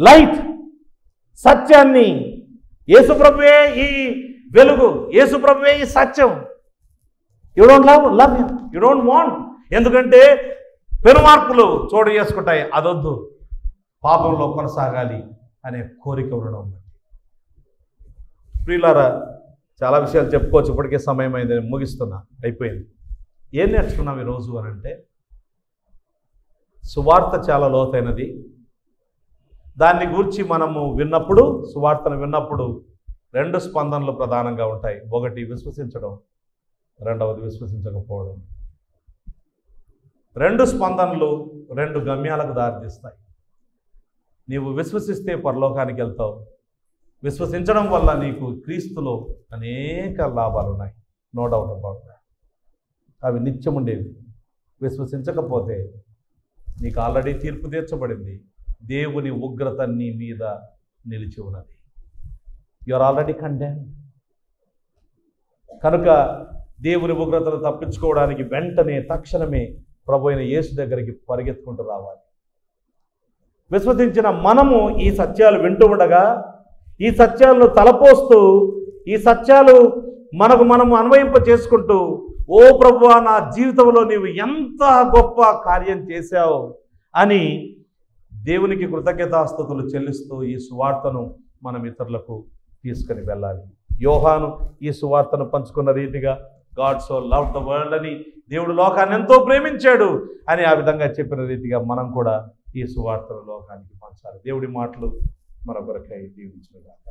light, సత్యాన్ని. యేసు ప్రభువే ఈ వెలుగు, యేసు ప్రభువే ఈ సత్యం. You don't love him, you don't want. ఎందుకంటే పెనుమార్పులు చోటు చేసుకుంటాయి. అదొద్దు, పాపంలో కొనసాగాలి అనే కోరిక ఉండడం. ప్రియులారా, చాలా విషయాలు చెప్పుకోవచ్చు, ఇప్పటికే సమయం అయింది, ముగిస్తున్నా, అయిపోయింది. ఏం నేర్చుకున్నాం ఈరోజు అని అంటే, సువార్త చాలా లోతైనది. దాన్ని గూర్చి మనము సువార్తను విన్నప్పుడు 2 స్పందనలు ప్రధానంగా ఉంటాయి. ఒకటి విశ్వసించడం, రెండవది విశ్వసించకపోవడం. 2 స్పందనలు 2 గమ్యాలకు దారితీస్తాయి. నీవు విశ్వసిస్తే పరలోకానికి వెళ్తావు. విశ్వసించడం వల్ల నీకు క్రీస్తులో అనేక లాభాలు ఉన్నాయి, నో డౌట్ అబౌట్ దాట్. అవి నిత్యం ఉండేవి. విశ్వసించకపోతే నీకు ఆల్రెడీ తీర్పు తీర్చబడింది. దేవుని ఉగ్రత నీ మీద నిలిచి ఉన్నది. You are already condemned. కనుక దేవుని ఉగ్రతను తప్పించుకోవడానికి వెంటనే తక్షణమే ప్రభు అయిన యేసు దగ్గరికి పరిగెత్తుకుంటూ రావాలి. విశ్వసించిన మనము ఈ సత్యాలు వింటూ ఉండగా, ఈ సత్యాలను తలపోస్తూ, ఈ సత్యాలు మనము అన్వయింప చేసుకుంటూ, ఓ ప్రభువా, నా జీవితంలో నీవు ఎంత గొప్ప కార్యం చేశావు అని దేవునికి కృతజ్ఞతాస్తుతులు చెల్లిస్తూ ఈ సువార్తను మనం ఇతరులకు తీసుకుని వెళ్ళాలి. యోహాను ఈ సువార్తను పంచుకున్న రీతిగా, God so loved the world అని, దేవుడు లోకాన్ని ఎంతో ప్రేమించాడు అని ఆ విధంగా చెప్పిన రీతిగా మనం కూడా ఈ సువార్తను లోకానికి పంచాలి. దేవుడి మాటలు మన కొరకై దీవించుగాక.